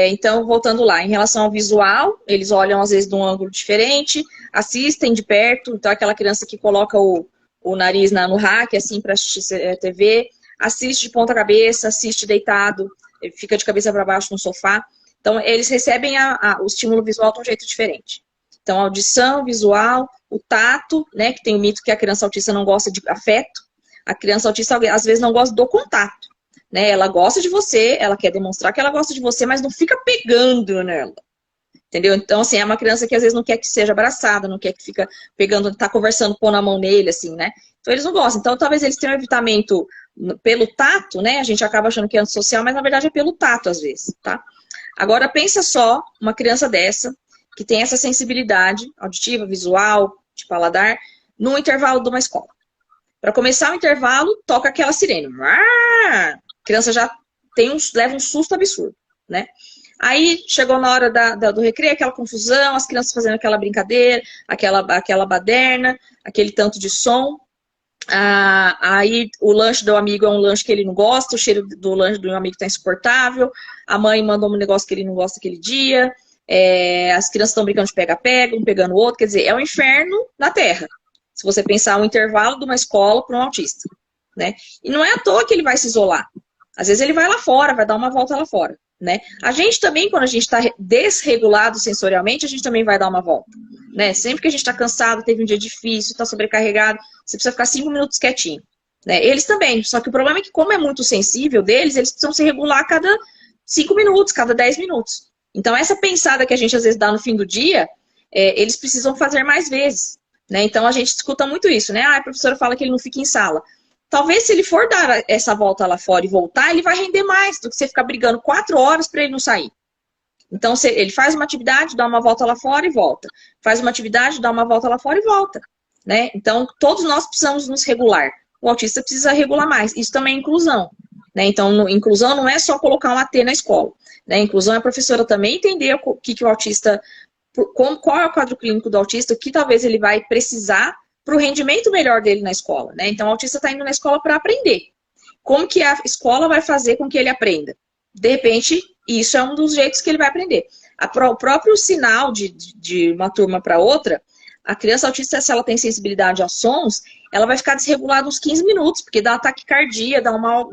Então, voltando lá, em relação ao visual, eles olham às vezes de um ângulo diferente, assistem de perto, então aquela criança que coloca o nariz no rack, assim, para assistir TV, assiste de ponta cabeça, assiste deitado, fica de cabeça para baixo no sofá. Então, eles recebem o estímulo visual de um jeito diferente. Então, audição, visual, o tato, né, que tem o mito que a criança autista não gosta de afeto. A criança autista, às vezes, não gosta do contato. Né? Ela gosta de você, ela quer demonstrar que ela gosta de você, mas não fica pegando nela. Entendeu? Então, assim, é uma criança que às vezes não quer que seja abraçada, não quer que fica pegando, tá conversando, pondo a mão nele, assim, né? Então, eles não gostam. Então, talvez eles tenham um evitamento pelo tato, né? A gente acaba achando que é antissocial, mas na verdade é pelo tato, às vezes, tá? Agora, pensa só, uma criança dessa, que tem essa sensibilidade auditiva, visual, de paladar, no intervalo de uma escola. Para começar o intervalo, toca aquela sirene. A criança já leva um susto absurdo, né? Aí chegou na hora do recreio, aquela confusão, as crianças fazendo aquela brincadeira, aquela baderna, aquele tanto de som. Aí o lanche do amigo é um lanche que ele não gosta, o cheiro do lanche do meu amigo está insuportável, a mãe mandou um negócio que ele não gosta aquele dia, as crianças estão brincando de pega-pega, um pegando o outro, quer dizer, é um inferno na Terra. Se você pensar um intervalo de uma escola para um autista, né? E não é à toa que ele vai se isolar. Às vezes ele vai lá fora, vai dar uma volta lá fora, né? A gente também, quando a gente está desregulado sensorialmente, a gente também vai dar uma volta, né? Sempre que a gente está cansado, teve um dia difícil, está sobrecarregado, você precisa ficar 5 minutos quietinho, né? Eles também, só que o problema é que como é muito sensível deles, eles precisam se regular a cada 5 minutos, cada 10 minutos. Então essa pensada que a gente às vezes dá no fim do dia, eles precisam fazer mais vezes, né? Então a gente escuta muito isso, né? A professora fala que ele não fica em sala. Talvez se ele for dar essa volta lá fora e voltar, ele vai render mais do que você ficar brigando 4 horas para ele não sair. Então, ele faz uma atividade, dá uma volta lá fora e volta. Faz uma atividade, dá uma volta lá fora e volta. Né? Então, todos nós precisamos nos regular. O autista precisa regular mais. Isso também é inclusão. Né? Então, inclusão não é só colocar um AT na escola. Né? Inclusão é a professora também entender o que o autista, qual é o quadro clínico do autista, o que talvez ele vai precisar para o rendimento melhor dele na escola, né? Então, o autista está indo na escola para aprender. Como que a escola vai fazer com que ele aprenda? De repente, isso é um dos jeitos que ele vai aprender. O próprio sinal de uma turma para outra, a criança autista, se ela tem sensibilidade aos sons, ela vai ficar desregulada uns 15 minutos, porque dá ataque cardíaco,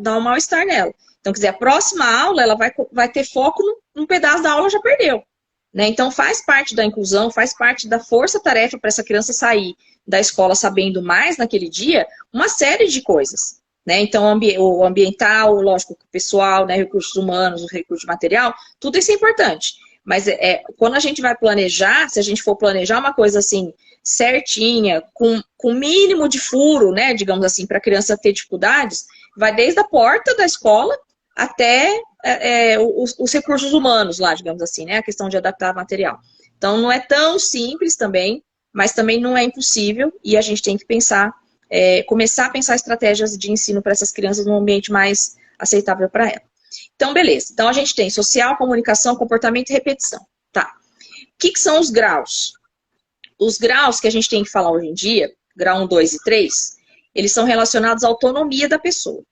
dá um mal-estar nela. Então, quer dizer, a próxima aula, ela vai ter foco num pedaço da aula, já perdeu. Né? Então, faz parte da inclusão, faz parte da força-tarefa para essa criança sair da escola sabendo mais naquele dia, uma série de coisas. Né? Então, o ambiental, lógico, o pessoal, né, recursos humanos, o recurso material, tudo isso é importante. Mas quando a gente vai planejar, se a gente for planejar uma coisa assim, certinha, com mínimo de furo, né, digamos assim, para a criança ter dificuldades, vai desde a porta da escola até os recursos humanos lá, digamos assim, né? A questão de adaptar material. Então, não é tão simples também, mas também não é impossível e a gente tem que pensar, começar a pensar estratégias de ensino para essas crianças num ambiente mais aceitável para elas. Então, beleza. Então, a gente tem social, comunicação, comportamento e repetição. Tá. O que são os graus? Os graus que a gente tem que falar hoje em dia, grau 1, 2 e 3, eles são relacionados à autonomia da pessoa.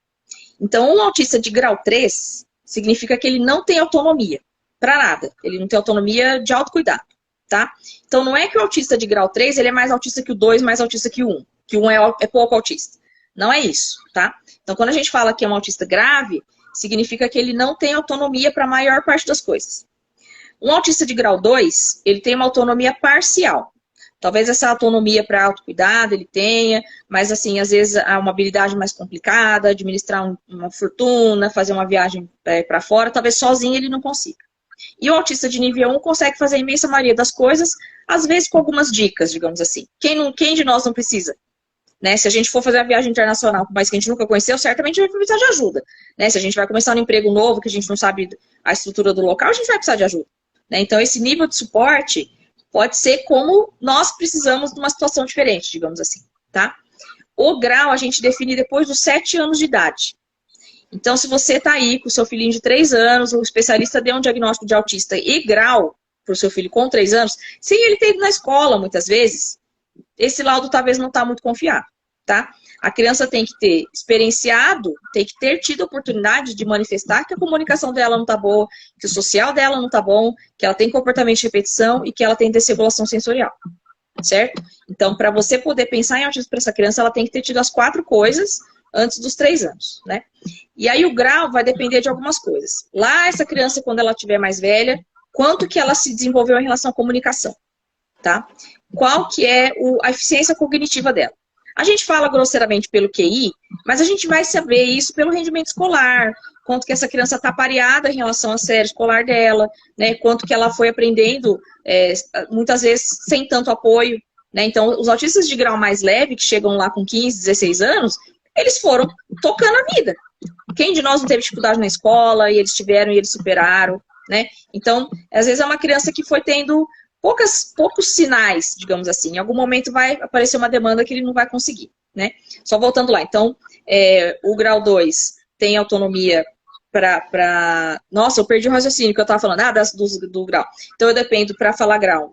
Então, um autista de grau 3 significa que ele não tem autonomia para nada. Ele não tem autonomia de autocuidado, tá? Então, não é que o autista de grau 3 ele é mais autista que o 2, mais autista que o 1. Que o 1 é pouco autista. Não é isso, tá? Então, quando a gente fala que é um autista grave, significa que ele não tem autonomia para a maior parte das coisas. Um autista de grau 2, ele tem uma autonomia parcial. Talvez essa autonomia para autocuidado ele tenha, mas assim, às vezes há uma habilidade mais complicada, administrar uma fortuna, fazer uma viagem para fora, talvez sozinho ele não consiga. E o autista de nível 1 consegue fazer a imensa maioria das coisas, às vezes com algumas dicas, digamos assim. Quem de nós não precisa? Né? Se a gente for fazer uma viagem internacional, mas que a gente nunca conheceu, certamente vai precisar de ajuda. Né? Se a gente vai começar um emprego novo, que a gente não sabe a estrutura do local, a gente vai precisar de ajuda. Né? Então, esse nível de suporte pode ser como nós precisamos de uma situação diferente, digamos assim, tá? O grau a gente define depois dos 7 anos de idade. Então, se você está aí com o seu filhinho de 3 anos, o especialista deu um diagnóstico de autista e grau para o seu filho com 3 anos, sem ele ter ido na escola, muitas vezes, esse laudo talvez não está muito confiável, tá? A criança tem que ter experienciado, tem que ter tido a oportunidade de manifestar que a comunicação dela não está boa, que o social dela não está bom, que ela tem comportamento de repetição e que ela tem desregulação sensorial, certo? Então, para você poder pensar em autismo para essa criança, ela tem que ter tido as 4 coisas antes dos 3 anos, né? E aí o grau vai depender de algumas coisas. Lá, essa criança, quando ela estiver mais velha, quanto que ela se desenvolveu em relação à comunicação, tá? Qual que é a eficiência cognitiva dela? A gente fala grosseiramente pelo QI, mas a gente vai saber isso pelo rendimento escolar, quanto que essa criança está pareada em relação à série escolar dela, né? Quanto que ela foi aprendendo, muitas vezes, sem tanto apoio, né? Então, os autistas de grau mais leve, que chegam lá com 15, 16 anos, eles foram tocando a vida. Quem de nós não teve dificuldade na escola, e eles tiveram e eles superaram, né? Então, às vezes é uma criança que foi tendo poucos sinais, digamos assim. Em algum momento vai aparecer uma demanda que ele não vai conseguir, né? Só voltando lá. Então, o grau 2 tem autonomia para... Nossa, eu perdi o raciocínio que eu estava falando. Do grau. Então, eu dependo, para falar grau,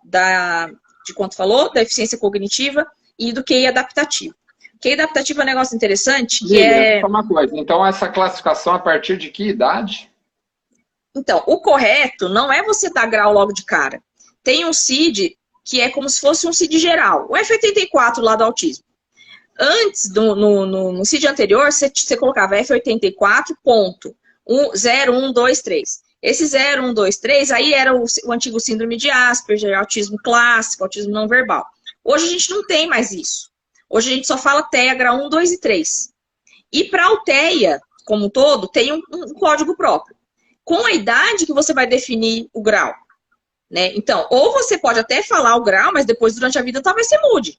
de quanto falou, da eficiência cognitiva e do QI adaptativo. QI adaptativo é um negócio interessante, que Só uma coisa. Então, essa classificação a partir de que idade? Então, o correto não é você dar grau logo de cara. Tem um CID que é como se fosse um CID geral. O F84 lá do autismo. Antes, no CID anterior, você colocava F84.0123. Esse 0123 aí era o antigo síndrome de Asperger, autismo clássico, autismo não verbal. Hoje a gente não tem mais isso. Hoje a gente só fala TEA grau 1, 2 e 3. E para a TEA, como um todo, tem um código próprio. Com a idade que você vai definir o grau. Né? Então, ou você pode até falar o grau, mas depois, durante a vida, talvez você mude.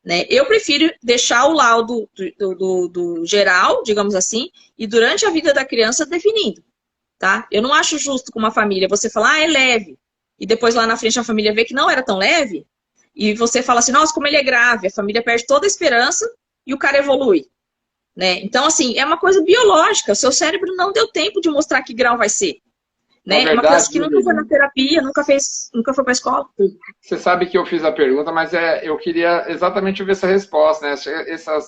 Né? Eu prefiro deixar o laudo do geral, digamos assim, e durante a vida da criança definindo. Tá? Eu não acho justo com uma família você falar, é leve, e depois lá na frente a família vê que não era tão leve, e você fala assim, nossa, como ele é grave, a família perde toda a esperança e o cara evolui. Né? Então, assim, é uma coisa biológica, o seu cérebro não deu tempo de mostrar que grau vai ser. Né? Verdade, uma criança que nunca foi na terapia, nunca foi para a escola. Você sabe que eu fiz a pergunta, mas eu queria exatamente ver essa resposta, né?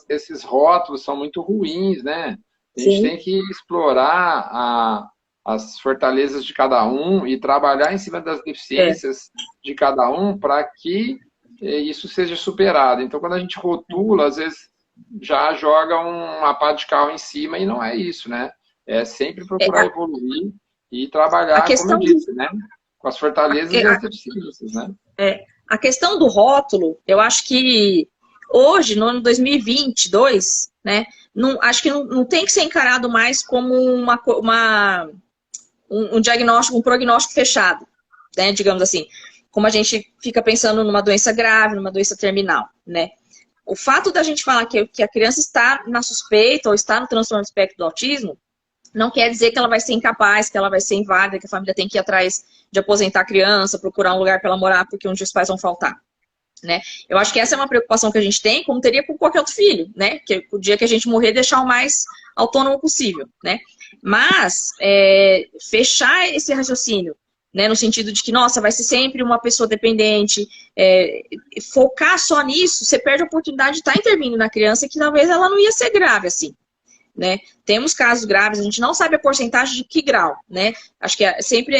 Esses rótulos são muito ruins, né? A gente tem que explorar as fortalezas de cada um e trabalhar em cima das deficiências de cada um para que isso seja superado. Então, quando a gente rotula, às vezes já joga uma pá de carro em cima e não é isso, né? É sempre procurar evoluir e trabalhar, como eu disse, né? Com as fortalezas e as deficiências, né? A questão do rótulo, eu acho que hoje, no ano 2022, né? Acho que não tem que ser encarado mais como um diagnóstico, um prognóstico fechado, né? Digamos assim, como a gente fica pensando numa doença grave, numa doença terminal, né? O fato da gente falar que a criança está na suspeita ou está no transtorno do espectro do autismo não quer dizer que ela vai ser incapaz, que ela vai ser inválida, que a família tem que ir atrás de aposentar a criança, procurar um lugar para ela morar, porque um dia os pais vão faltar. Né? Eu acho que essa é uma preocupação que a gente tem, como teria com qualquer outro filho, né? Que o dia que a gente morrer, deixar o mais autônomo possível, né? Mas fechar esse raciocínio, né? No sentido de que, nossa, vai ser sempre uma pessoa dependente, focar só nisso, você perde a oportunidade de estar intervindo na criança, que talvez ela não ia ser grave assim. Né? Temos casos graves, a gente não sabe a porcentagem de que grau, né? Acho que sempre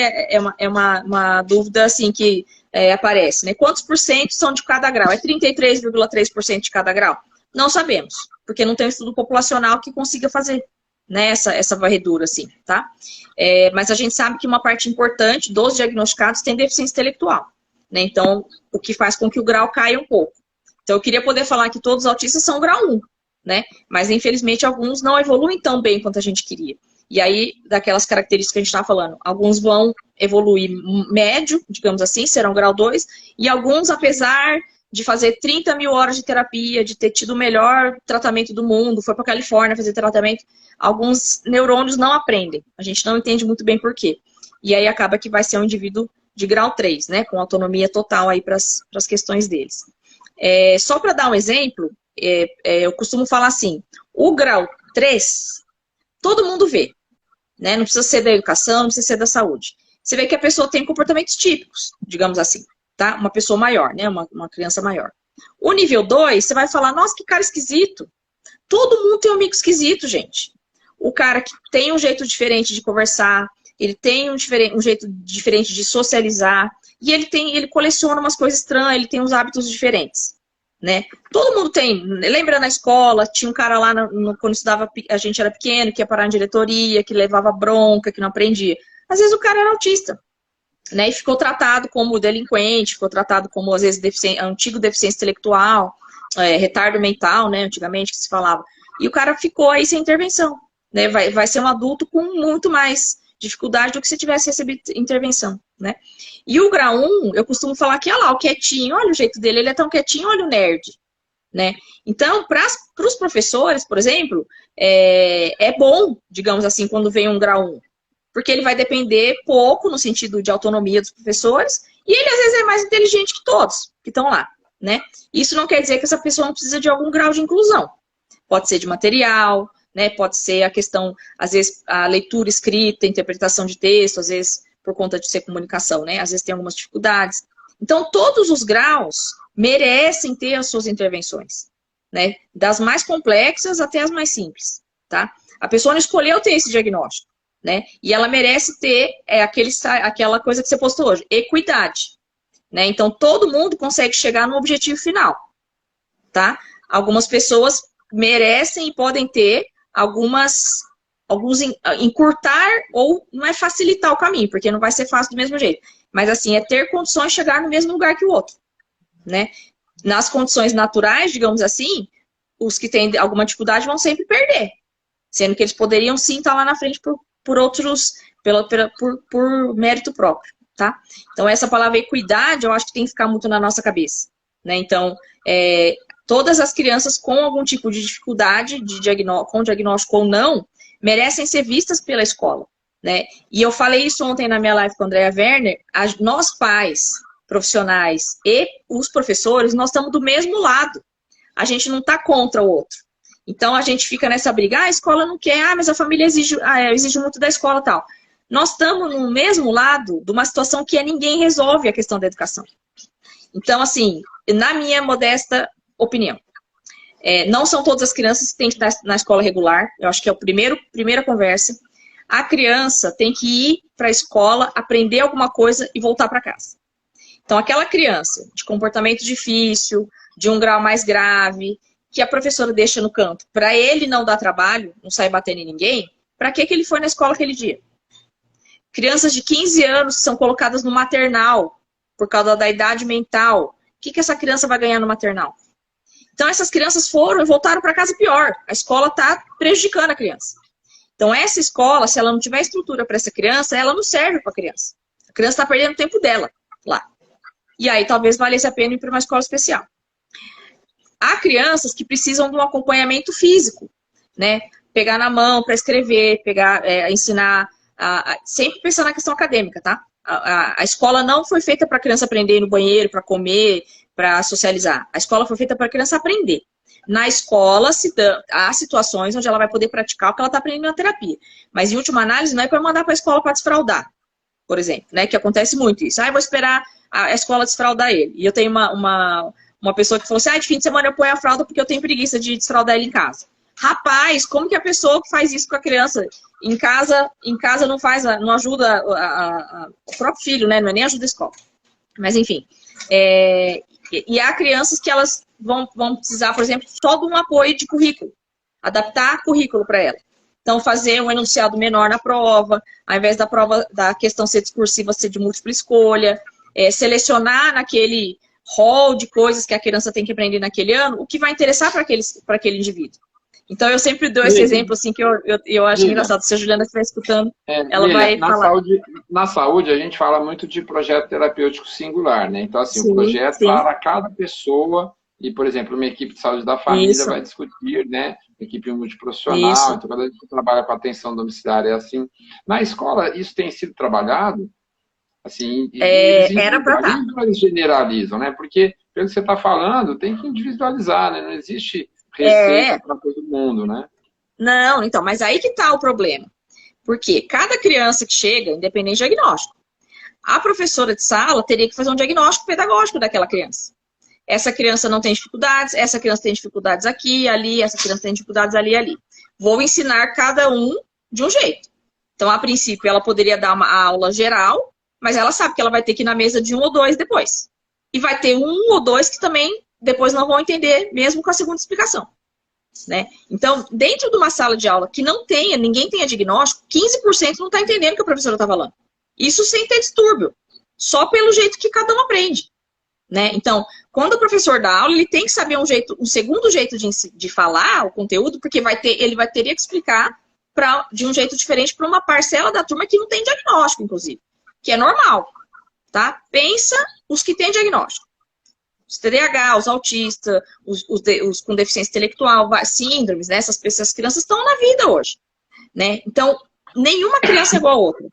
uma dúvida assim que aparece, né? Quantos por cento são de cada grau? É 33,3% de cada grau? Não sabemos, porque não tem um estudo populacional que consiga fazer, né, essa varredura, assim, tá? Mas a gente sabe que uma parte importante dos diagnosticados tem deficiência intelectual, né? Então, o que faz com que o grau caia um pouco. Então, eu queria poder falar que todos os autistas são grau 1, né? Mas, infelizmente, alguns não evoluem tão bem quanto a gente queria. E aí, daquelas características que a gente está falando, alguns vão evoluir médio, digamos assim, serão grau 2, e alguns, apesar de fazer 30 mil horas de terapia, de ter tido o melhor tratamento do mundo, foi para a Califórnia fazer tratamento, alguns neurônios não aprendem. A gente não entende muito bem por quê. E aí acaba que vai ser um indivíduo de grau 3, né? Com autonomia total aí para as questões deles. Só para dar um exemplo, eu costumo falar assim, o grau 3, todo mundo vê, né? Não precisa ser da educação, não precisa ser da saúde. Você vê que a pessoa tem comportamentos típicos, digamos assim, tá? Uma pessoa maior, né? Uma criança maior. O nível 2, você vai falar, nossa, que cara esquisito. Todo mundo tem um amigo esquisito, gente. O cara que tem um jeito diferente de conversar, ele tem um jeito diferente de socializar, e ele coleciona umas coisas estranhas, ele tem uns hábitos diferentes. né? Todo mundo tem, lembra na escola, tinha um cara lá quando estudava, a gente era pequeno, que ia parar na diretoria, que levava bronca, que não aprendia. Às vezes o cara era autista, né? E ficou tratado como delinquente, ficou tratado como, às vezes, antigo deficiência intelectual, retardo mental, né? Antigamente que se falava. E o cara ficou aí sem intervenção, né? Vai ser um adulto com muito mais dificuldade do que se tivesse recebido intervenção, né? E o grau 1, eu costumo falar que, olha lá, o quietinho, olha o jeito dele, ele é tão quietinho, olha o nerd, né? Então, para os professores, por exemplo, é bom, digamos assim, quando vem um grau 1, porque ele vai depender pouco no sentido de autonomia dos professores, e ele às vezes é mais inteligente que todos que estão lá, né? Isso não quer dizer que essa pessoa não precisa de algum grau de inclusão. Pode ser de material, né? Pode ser a questão, às vezes, a leitura escrita, interpretação de texto, às vezes por conta de ser comunicação, né? Às vezes tem algumas dificuldades. Então, todos os graus merecem ter as suas intervenções, né? Das mais complexas até as mais simples, tá? A pessoa não escolheu ter esse diagnóstico, né? E ela merece ter aquela coisa que você postou hoje, equidade, né? Então, todo mundo consegue chegar no objetivo final, tá? Algumas pessoas merecem e podem ter alguns encurtar, ou não é facilitar o caminho, porque não vai ser fácil do mesmo jeito, mas assim, é ter condições de chegar no mesmo lugar que o outro, né? Nas condições naturais, digamos assim, os que têm alguma dificuldade vão sempre perder, sendo que eles poderiam sim estar lá na frente por outros, por mérito próprio, tá? Então, essa palavra equidade, eu acho que tem que ficar muito na nossa cabeça, né? Então, todas as crianças com algum tipo de dificuldade, com diagnóstico ou não, merecem ser vistas pela escola, né? E eu falei isso ontem na minha live com a Andrea Werner, nós pais, profissionais e os professores, nós estamos do mesmo lado. A gente não está contra o outro. Então, a gente fica nessa briga, a escola não quer, mas a família exige muito da escola e tal. Nós estamos no mesmo lado de uma situação que ninguém resolve a questão da educação. Então, assim, na minha modesta opinião, não são todas as crianças que têm que estar na escola regular, eu acho que é a primeira conversa. A criança tem que ir para a escola, aprender alguma coisa e voltar para casa. Então, aquela criança de comportamento difícil, de um grau mais grave, que a professora deixa no canto, para ele não dar trabalho, não sair batendo em ninguém, para que ele foi na escola aquele dia? Crianças de 15 anos que são colocadas no maternal, por causa da idade mental, o que essa criança vai ganhar no maternal? Então, essas crianças foram e voltaram para casa pior. A escola está prejudicando a criança. Então, essa escola, se ela não tiver estrutura para essa criança, ela não serve para a criança. A criança está perdendo o tempo dela lá. E aí, talvez valesse a pena ir para uma escola especial. Há crianças que precisam de um acompanhamento físico, né? Pegar na mão para escrever, ensinar, sempre pensando na questão acadêmica, tá? A escola não foi feita para a criança aprender no banheiro, para comer, para socializar. A escola foi feita para a criança aprender. Na escola, há situações onde ela vai poder praticar o que ela está aprendendo na terapia. Mas, em última análise, não é para mandar para a escola para desfraudar, por exemplo, né? Que acontece muito isso. Eu vou esperar a escola desfraudar ele. E eu tenho uma pessoa que falou assim, de fim de semana eu ponho a fralda porque eu tenho preguiça de desfraudar ele em casa. Rapaz, como que a pessoa que faz isso com a criança em casa não faz, não ajuda o próprio filho, né? Não é nem ajuda a escola. Mas, enfim. E há crianças que elas vão precisar, por exemplo, só de um apoio de currículo. Adaptar currículo para ela. Então, fazer um enunciado menor na prova, ao invés da prova, da questão ser discursiva, ser de múltipla escolha. Selecionar naquele rol de coisas que a criança tem que aprender naquele ano, o que vai interessar para aquele indivíduo. Então, eu sempre dou esse exemplo, assim, que eu acho engraçado. Se a Juliana estiver escutando, ela vai falar. Na saúde, a gente fala muito de projeto terapêutico singular, né? Então, assim, o projeto para cada pessoa, e, por exemplo, uma equipe de saúde da família vai discutir, né? Equipe multiprofissional, então, quando a gente trabalha com atenção domiciliar, é assim. Na escola, isso tem sido trabalhado, assim, era para estar. Eles generalizam, né? Porque, pelo que você está falando, tem que individualizar, né? Não existe receita para todo mundo, né? Não, então, mas aí que está o problema. Porque cada criança que chega, independente de diagnóstico, a professora de sala teria que fazer um diagnóstico pedagógico daquela criança. Essa criança não tem dificuldades, essa criança tem dificuldades aqui, ali, essa criança tem dificuldades ali e ali. Vou ensinar cada um de um jeito. Então, a princípio, ela poderia dar uma aula geral, mas ela sabe que ela vai ter que ir na mesa de um ou dois depois. E vai ter um ou dois que também depois não vão entender, mesmo com a segunda explicação. Né? Então, dentro de uma sala de aula que não tenha, ninguém tenha diagnóstico, 15% não está entendendo o que a professora está falando. Isso sem ter distúrbio, só pelo jeito que cada um aprende. Né? Então, quando o professor dá aula, ele tem que saber um segundo jeito de falar o conteúdo, porque ele teria que explicar de um jeito diferente para uma parcela da turma que não tem diagnóstico, inclusive, que é normal. Tá? Pensa os que têm diagnóstico. Os TDAH, os autistas, os com deficiência intelectual, síndromes, né? Essas crianças estão na vida hoje. Né? Então, nenhuma criança é igual a outra.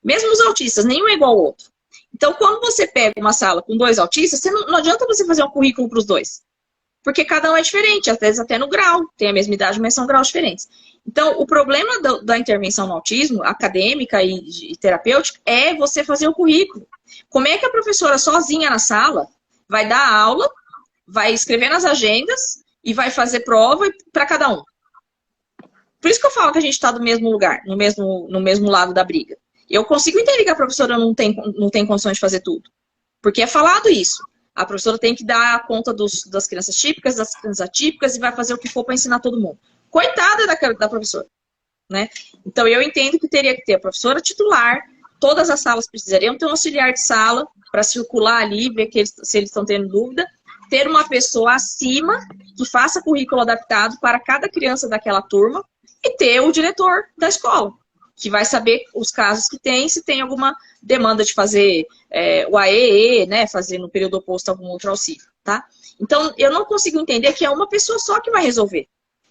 Mesmo os autistas, nenhum é igual ao outro. Então, quando você pega uma sala com 2 autistas, não adianta você fazer um currículo para os 2. Porque cada um é diferente, às vezes até no grau, tem a mesma idade, mas são graus diferentes. Então, o problema da intervenção no autismo, acadêmica e terapêutica, é você fazer o currículo. Como é que a professora sozinha na sala vai dar aula, vai escrever nas agendas e vai fazer prova para cada um? Por isso que eu falo que a gente está do mesmo lugar, no mesmo lado da briga. Eu consigo entender que a professora não tem condições de fazer tudo. Porque é falado isso. A professora tem que dar conta das crianças típicas, das crianças atípicas e vai fazer o que for para ensinar todo mundo. Coitada da professora. Né? Então, eu entendo que teria que ter a professora titular, todas as salas precisariam ter um auxiliar de sala para circular ali, ver se eles estão tendo dúvida, ter uma pessoa acima que faça currículo adaptado para cada criança daquela turma e ter o diretor da escola, que vai saber os casos que tem, se tem alguma demanda de fazer o AEE, né, fazer no período oposto algum outro auxílio, tá? Então, eu não consigo entender que é uma pessoa só que vai resolver.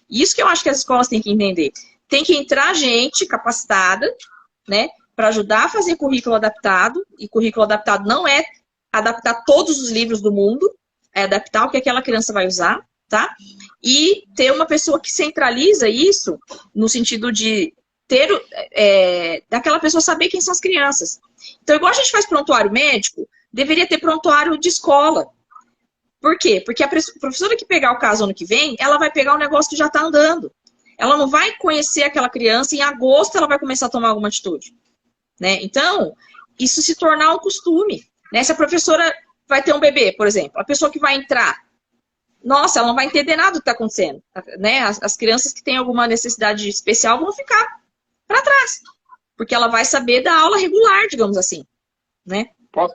Isso que eu acho que as escolas têm que entender. Tem que entrar gente capacitada, né, para ajudar a fazer currículo adaptado, e currículo adaptado não é adaptar todos os livros do mundo, é adaptar o que aquela criança vai usar, tá? E ter uma pessoa que centraliza isso, no sentido de ter, daquela pessoa saber quem são as crianças. Então, igual a gente faz prontuário médico, deveria ter prontuário de escola. Por quê? Porque a professora que pegar o caso ano que vem, ela vai pegar um negócio que já está andando. Ela não vai conhecer aquela criança, em agosto ela vai começar a tomar alguma atitude. Né? Então, isso se tornar um costume. Né? Se a professora vai ter um bebê, por exemplo, a pessoa que vai entrar, nossa, ela não vai entender nada do que está acontecendo. Né? As crianças que têm alguma necessidade especial vão ficar para trás, porque ela vai saber da aula regular, digamos assim, né? Posso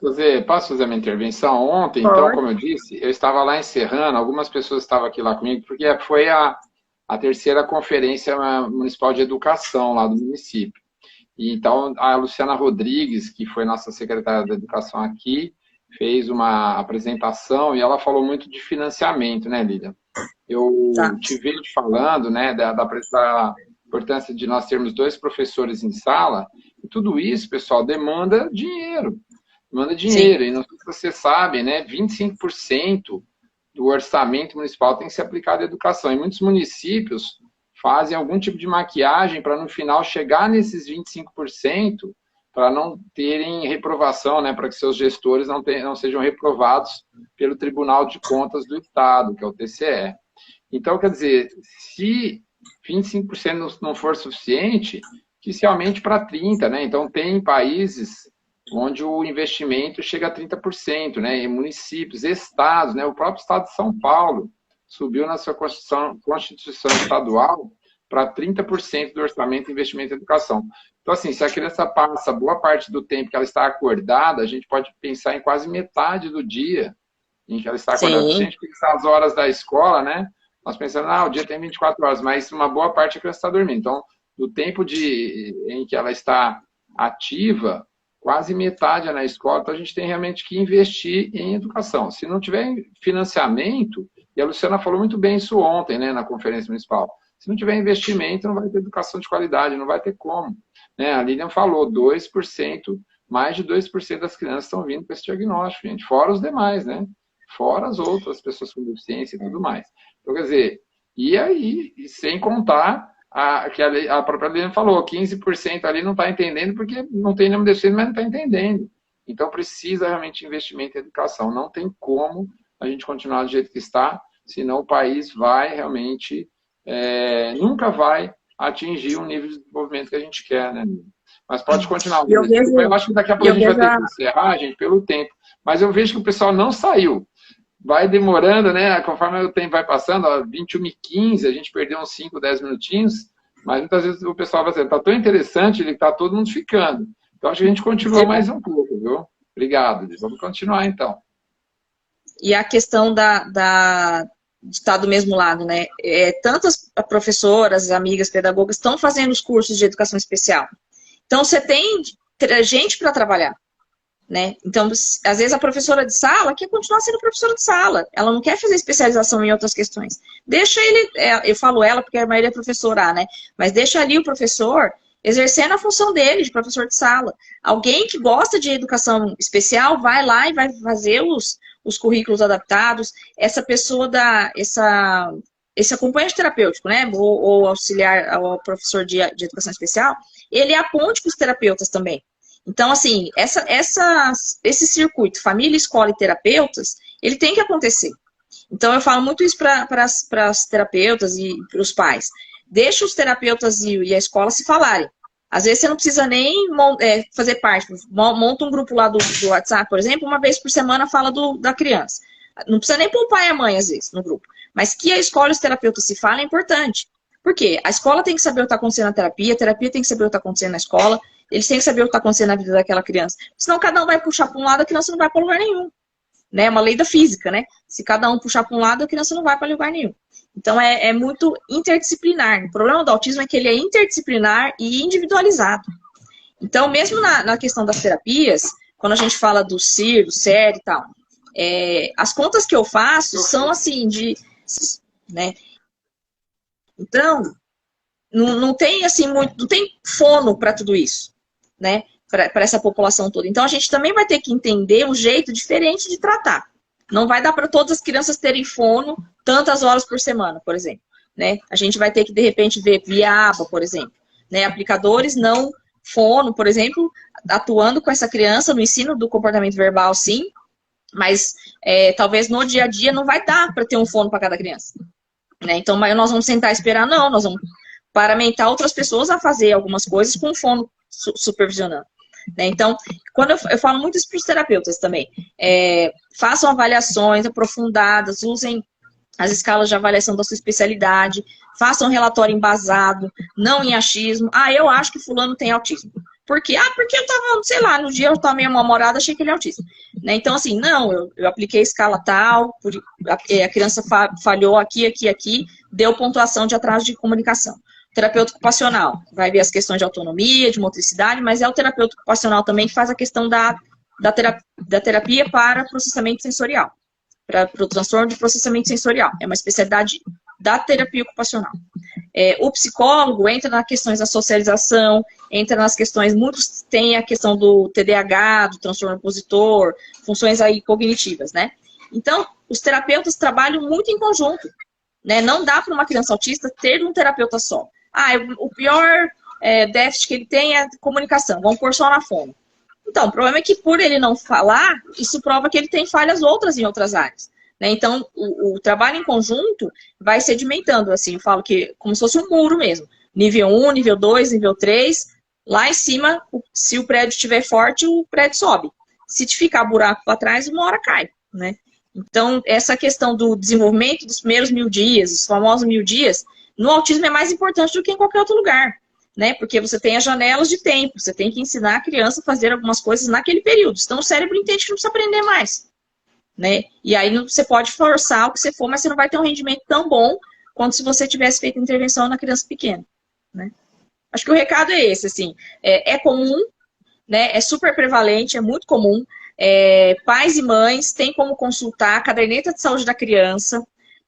fazer minha intervenção? Ontem, então, como eu disse, eu estava lá encerrando, algumas pessoas estavam aqui lá comigo, porque foi a terceira conferência municipal de educação lá do município. E, então, a Luciana Rodrigues, que foi nossa secretária da educação aqui, fez uma apresentação e ela falou muito de financiamento, né, Lília? Eu te vejo falando, né, da importância de nós termos 2 professores em sala, e tudo isso, pessoal, demanda dinheiro. Demanda dinheiro. Sim. E não sei se você sabe, né, 25% do orçamento municipal tem que ser aplicado à educação. E muitos municípios fazem algum tipo de maquiagem para, no final, chegar nesses 25%, para não terem reprovação, né, para que seus gestores não sejam reprovados pelo Tribunal de Contas do Estado, que é o TCE. Então, quer dizer, se 25% não for suficiente, que se aumente para 30%, né? Então, tem países onde o investimento chega a 30%, né? Em municípios, estados, né? O próprio estado de São Paulo subiu na sua Constituição estadual para 30% do orçamento de investimento em educação. Então, assim, se a criança passa boa parte do tempo que ela está acordada, a gente pode pensar em quase metade do dia em que ela está acordada. Se a gente pensar as horas da escola, né? Nós pensamos, o dia tem 24 horas, mas uma boa parte a criança está dormindo. Então, do tempo em que ela está ativa, quase metade é na escola. Então, a gente tem realmente que investir em educação. Se não tiver financiamento, e a Luciana falou muito bem isso ontem, né, na conferência municipal, se não tiver investimento, não vai ter educação de qualidade, não vai ter como. Né? A Lilian falou, 2%, mais de 2% das crianças estão vindo com esse diagnóstico, gente, fora os demais, né? Fora as outras pessoas com deficiência e tudo mais. Então, quer dizer, e aí, sem contar, que a própria Lilian falou, 15% ali não está entendendo porque não tem nenhuma deficiência, mas não está entendendo. Então, precisa realmente de investimento em educação. Não tem como a gente continuar do jeito que está, senão o país vai realmente, nunca vai atingir o nível de desenvolvimento que a gente quer, né? Mas pode continuar. Eu acho que daqui a pouco a gente vai ter que encerrar, gente, pelo tempo. Mas eu vejo que o pessoal não saiu. vai demorando, né? Conforme o tempo vai passando, ó, 21h15, a gente perdeu uns 5, 10 minutinhos, mas muitas vezes o pessoal vai dizer, tá tão interessante, ele tá todo mundo ficando. Então, acho que a gente continua mais um pouco, viu? Obrigado, vamos continuar então. E a questão de estar do mesmo lado, né? Tantas professoras, amigas, pedagogas estão fazendo os cursos de educação especial. Então, você tem gente para trabalhar, né? Então, às vezes a professora de sala quer continuar sendo professora de sala. Ela não quer fazer especialização em outras questões. Deixa ele, eu falo ela porque a maioria é professora, né? Mas deixa ali o professor exercendo a função dele, de professor de sala. Alguém que gosta de educação especial vai lá e vai fazer os currículos adaptados. Essa pessoa esse acompanhante terapêutico, né? Ou auxiliar ao professor de educação especial, ele é a ponte com os terapeutas também. Então, assim, esse circuito, família, escola e terapeutas, ele tem que acontecer. Então, eu falo muito isso para as terapeutas e para os pais. Deixa os terapeutas e a escola se falarem. Às vezes, você não precisa nem fazer parte. Monta um grupo lá do WhatsApp, por exemplo, uma vez por semana fala da criança. Não precisa nem pôr o pai e a mãe, às vezes, no grupo. Mas que a escola e os terapeutas se falem é importante. Por quê? A escola tem que saber o que está acontecendo na terapia, a terapia tem que saber o que está acontecendo na escola, eles têm que saber o que está acontecendo na vida daquela criança. Senão cada um vai puxar para um lado, a criança não vai para lugar nenhum. Né? É uma lei da física, né? Se cada um puxar para um lado, a criança não vai para lugar nenhum. Então é muito interdisciplinar. O problema do autismo é que ele é interdisciplinar e individualizado. Então, mesmo na questão das terapias, quando a gente fala do CIR, do SER e tal, as contas que eu faço são assim, né? Então, não tem assim muito, não tem fono para tudo isso, né? Para essa população toda. Então, a gente também vai ter que entender um jeito diferente de tratar. Não vai dar para todas as crianças terem fono tantas horas por semana, por exemplo. Né? A gente vai ter que, de repente, ver via aba, por exemplo. Né? Aplicadores não fono, por exemplo, atuando com essa criança no ensino do comportamento verbal, sim, mas talvez no dia a dia não vai dar para ter um fono para cada criança. Né? Então, nós vamos sentar e esperar, não, nós vamos paramentar outras pessoas a fazer algumas coisas com o fono supervisionando. Né? Então, quando eu falo muito isso para os terapeutas também, façam avaliações aprofundadas, usem as escalas de avaliação da sua especialidade, façam um relatório embasado, não em achismo. Eu acho que fulano tem autismo. Por quê? Porque eu tava, sei lá, no dia eu tava meio mal-humorada, achei que ele é autista. Né? Então, assim, não, eu apliquei a escala tal, a criança falhou aqui, deu pontuação de atraso de comunicação. Terapeuta ocupacional vai ver as questões de autonomia, de motricidade, mas é o terapeuta ocupacional também que faz a questão da terapia para processamento sensorial, para o transtorno de processamento sensorial. É uma especialidade da terapia ocupacional. O psicólogo entra nas questões da socialização, entra nas questões, muitos têm a questão do TDAH, do transtorno opositor, funções aí cognitivas, né? Então, os terapeutas trabalham muito em conjunto, né? Não dá para uma criança autista ter um terapeuta só. O pior déficit que ele tem é comunicação, vamos pôr só na fono. Então, o problema é que por ele não falar, isso prova que ele tem falhas outras em outras áreas. Né? Então, o trabalho em conjunto vai sedimentando, assim, eu falo que como se fosse um muro mesmo. Nível 1, nível 2, nível 3, lá em cima, se o prédio estiver forte, o prédio sobe. Se ficar buraco para trás, uma hora cai, né? Então, essa questão do desenvolvimento dos primeiros 1000 dias, os famosos 1000 dias, no autismo é mais importante do que em qualquer outro lugar, né? Porque você tem as janelas de tempo, você tem que ensinar a criança a fazer algumas coisas naquele período. Então, o cérebro entende que não precisa aprender mais, né? E aí você pode forçar o que você for, mas você não vai ter um rendimento tão bom quanto se você tivesse feito intervenção na criança pequena, né? Acho que o recado é esse, assim, é comum, né? É super prevalente, é muito comum. Pais e mães têm como consultar a caderneta de saúde da criança,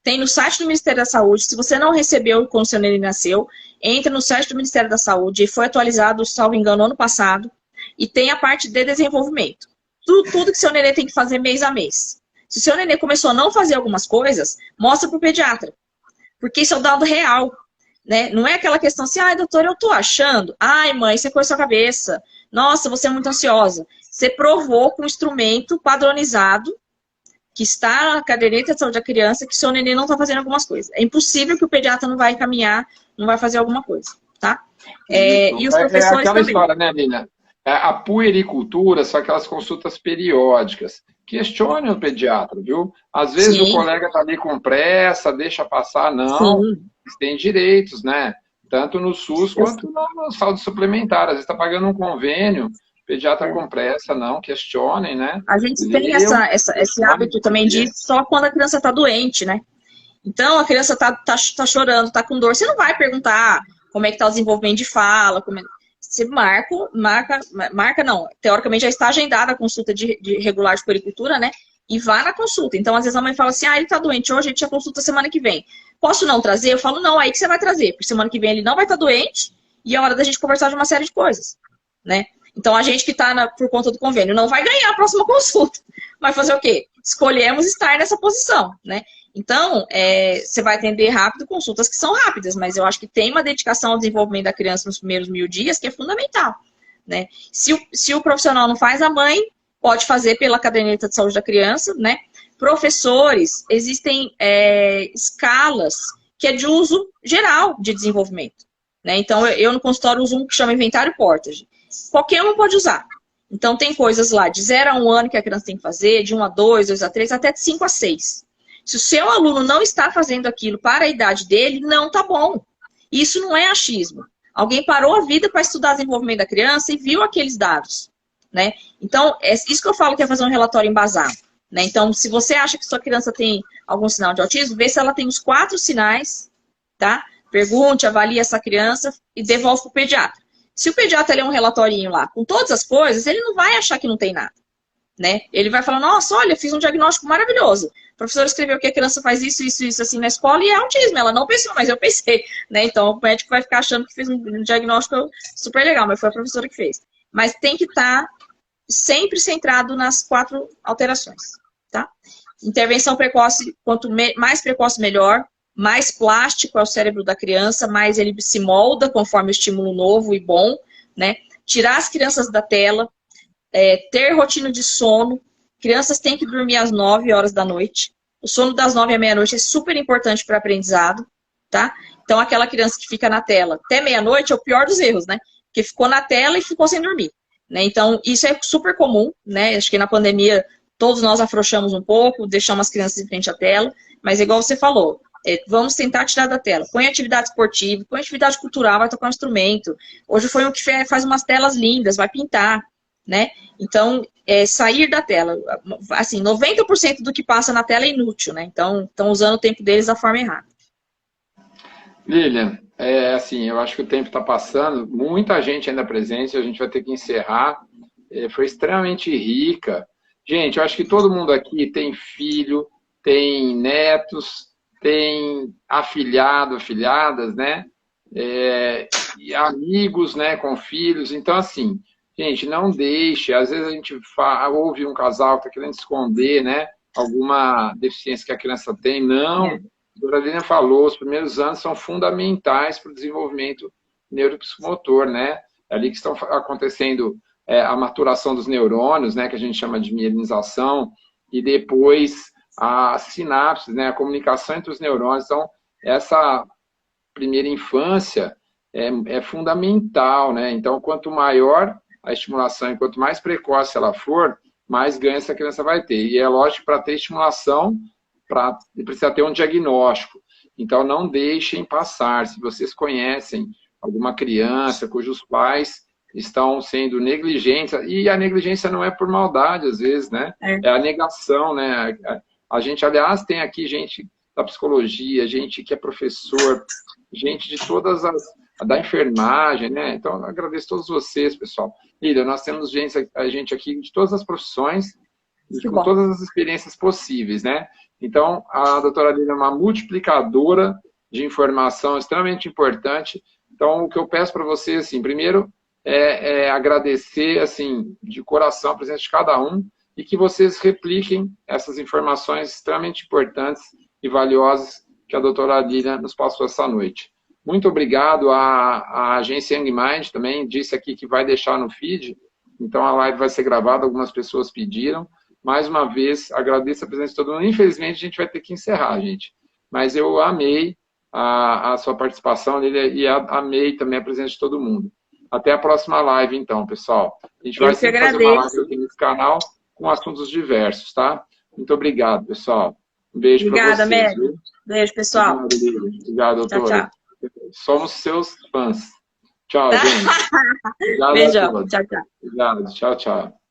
tem no site do Ministério da Saúde. Se você não recebeu quando seu neném nasceu, entra no site do Ministério da Saúde, foi atualizado, salvo engano, ano passado, e tem a parte de desenvolvimento. Tudo que seu neném tem que fazer mês a mês. Se seu neném começou a não fazer algumas coisas, mostra para o pediatra, porque isso é o dado real. Né? Não é aquela questão assim, doutor, eu tô achando. Mãe, você coisa sua cabeça. Nossa, você é muito ansiosa. Você provou com um instrumento padronizado, que está na caderneta de saúde da criança, que seu neném não está fazendo algumas coisas. É impossível que o pediatra não vai encaminhar, não vai fazer alguma coisa, tá? E os professores aquela também. História, né, Nina? A puericultura são aquelas consultas periódicas. Questione o pediatra, viu? Às vezes o Sim, colega está ali com pressa, deixa passar. Não, sim. eles têm direitos, né? Tanto no SUS Eu quanto na saúde suplementar. Às vezes está pagando um convênio, pediatra com pressa, não, questionem, né? A gente tem Leiam, esse questionem hábito por também de quê. ir só quando a criança está doente, né? Então, a criança tá chorando, tá com dor. Você não vai perguntar como é que tá o desenvolvimento de fala. Você marca não. Teoricamente já está agendada a consulta de regular de puericultura, né? E vá na consulta. Então, às vezes a mãe fala assim, ele tá doente hoje, a gente já consulta semana que vem. Posso não trazer? Eu falo, não, aí que você vai trazer. Porque semana que vem ele não vai estar doente e é hora da gente conversar de uma série de coisas, né? Então, a gente que está por conta do convênio não vai ganhar a próxima consulta. Vai fazer o quê? Escolhemos estar nessa posição, né? Então, você vai atender rápido consultas que são rápidas, mas eu acho que tem uma dedicação ao desenvolvimento da criança nos primeiros 1000 dias que é fundamental, né? Se o profissional não faz, a mãe pode fazer pela caderneta de saúde da criança, né? Professores, existem escalas que é de uso geral de desenvolvimento, né? Então, eu no consultório uso um que chama Inventário Portage. Qualquer um pode usar. Então, tem coisas lá de 0 a 1 ano que a criança tem que fazer, de 1 a 2, 2 a 3, até de 5 a 6. Se o seu aluno não está fazendo aquilo para a idade dele, não tá bom. Isso não é achismo. Alguém parou a vida para estudar o desenvolvimento da criança e viu aqueles dados, né? Então, é isso que eu falo que é fazer um relatório embasado, né? Então, se você acha que sua criança tem algum sinal de autismo, vê se ela tem os 4 sinais, tá? Pergunte, avalie essa criança e devolve para o pediatra. Se o pediatra ler um relatorinho lá com todas as coisas, ele não vai achar que não tem nada, né? Ele vai falar, nossa, olha, fiz um diagnóstico maravilhoso. O professor escreveu que a criança faz isso, isso, isso, assim na escola e é autismo. Ela não pensou, mas eu pensei, né? Então o médico vai ficar achando que fez um diagnóstico super legal, mas foi a professora que fez. Mas tem que estar sempre centrado nas 4 alterações, tá? Intervenção precoce, quanto mais precoce, melhor. Mais plástico é o cérebro da criança, mais ele se molda conforme o estímulo novo e bom, né? Tirar as crianças da tela, ter rotina de sono. Crianças têm que dormir às 9 horas da noite. O sono das 9 à meia-noite é super importante para aprendizado, tá? Então, aquela criança que fica na tela até meia-noite é o pior dos erros, né? Porque ficou na tela e ficou sem dormir, né? Então, isso é super comum, né? Acho que na pandemia todos nós afrouxamos um pouco, deixamos as crianças em frente à tela, mas igual você falou, vamos tentar tirar da tela. Põe atividade esportiva, põe atividade cultural, vai tocar um instrumento. Hoje foi um que faz umas telas lindas, vai pintar, né? Então, sair da tela. Assim, 90% do que passa na tela é inútil, né? Então, estão usando o tempo deles da forma errada. Lilian, assim, eu acho que o tempo está passando, muita gente ainda presente, a gente vai ter que encerrar. Foi extremamente rica. Gente, eu acho que todo mundo aqui tem filho, tem netos, tem afilhado, afilhadas, né? E amigos, né, com filhos. Então, assim, gente, não deixe. Às vezes a gente ouve um casal que está querendo esconder, né, alguma deficiência que a criança tem. Não. A doutora Lilian falou, os primeiros anos são fundamentais para o desenvolvimento neuropsicomotor, né? É ali que estão acontecendo a maturação dos neurônios, né, que a gente chama de mielinização, e depois a sinapse, né, a comunicação entre os neurônios. Então, essa primeira infância é fundamental, né? Então, quanto maior a estimulação e quanto mais precoce ela for, mais ganho essa criança vai ter. E é lógico, para ter estimulação, precisa ter um diagnóstico. Então, não deixem passar. Se vocês conhecem alguma criança cujos pais estão sendo negligentes, e a negligência não é por maldade, às vezes, né? É a negação, né? A gente, aliás, tem aqui gente da psicologia, gente que é professor, gente de todas da enfermagem, né? Então, eu agradeço a todos vocês, pessoal. Lília, nós temos gente aqui de todas as profissões, com todas as experiências possíveis, né? Então, a doutora Lília é uma multiplicadora de informação extremamente importante. Então, o que eu peço para vocês, assim, primeiro, agradecer, assim, de coração a presença de cada um e que vocês repliquem essas informações extremamente importantes e valiosas que a doutora Lília nos passou essa noite. Muito obrigado à agência Young Mind, também disse aqui que vai deixar no feed, então a live vai ser gravada, algumas pessoas pediram. Mais uma vez, agradeço a presença de todo mundo. Infelizmente, a gente vai ter que encerrar, gente. Mas eu amei a sua participação, Lília, e amei também a presença de todo mundo. Até a próxima live, então, pessoal. A gente vai sempre fazer uma live aqui nesse canal com assuntos diversos, tá? Muito obrigado, pessoal. Um beijo para vocês. Obrigada, Mary. Beijo, pessoal. Obrigado, doutora. Tchau, tchau. Somos seus fãs. Tchau, gente. Obrigado. Beijão. Tchau, tchau. Obrigado. Tchau, tchau.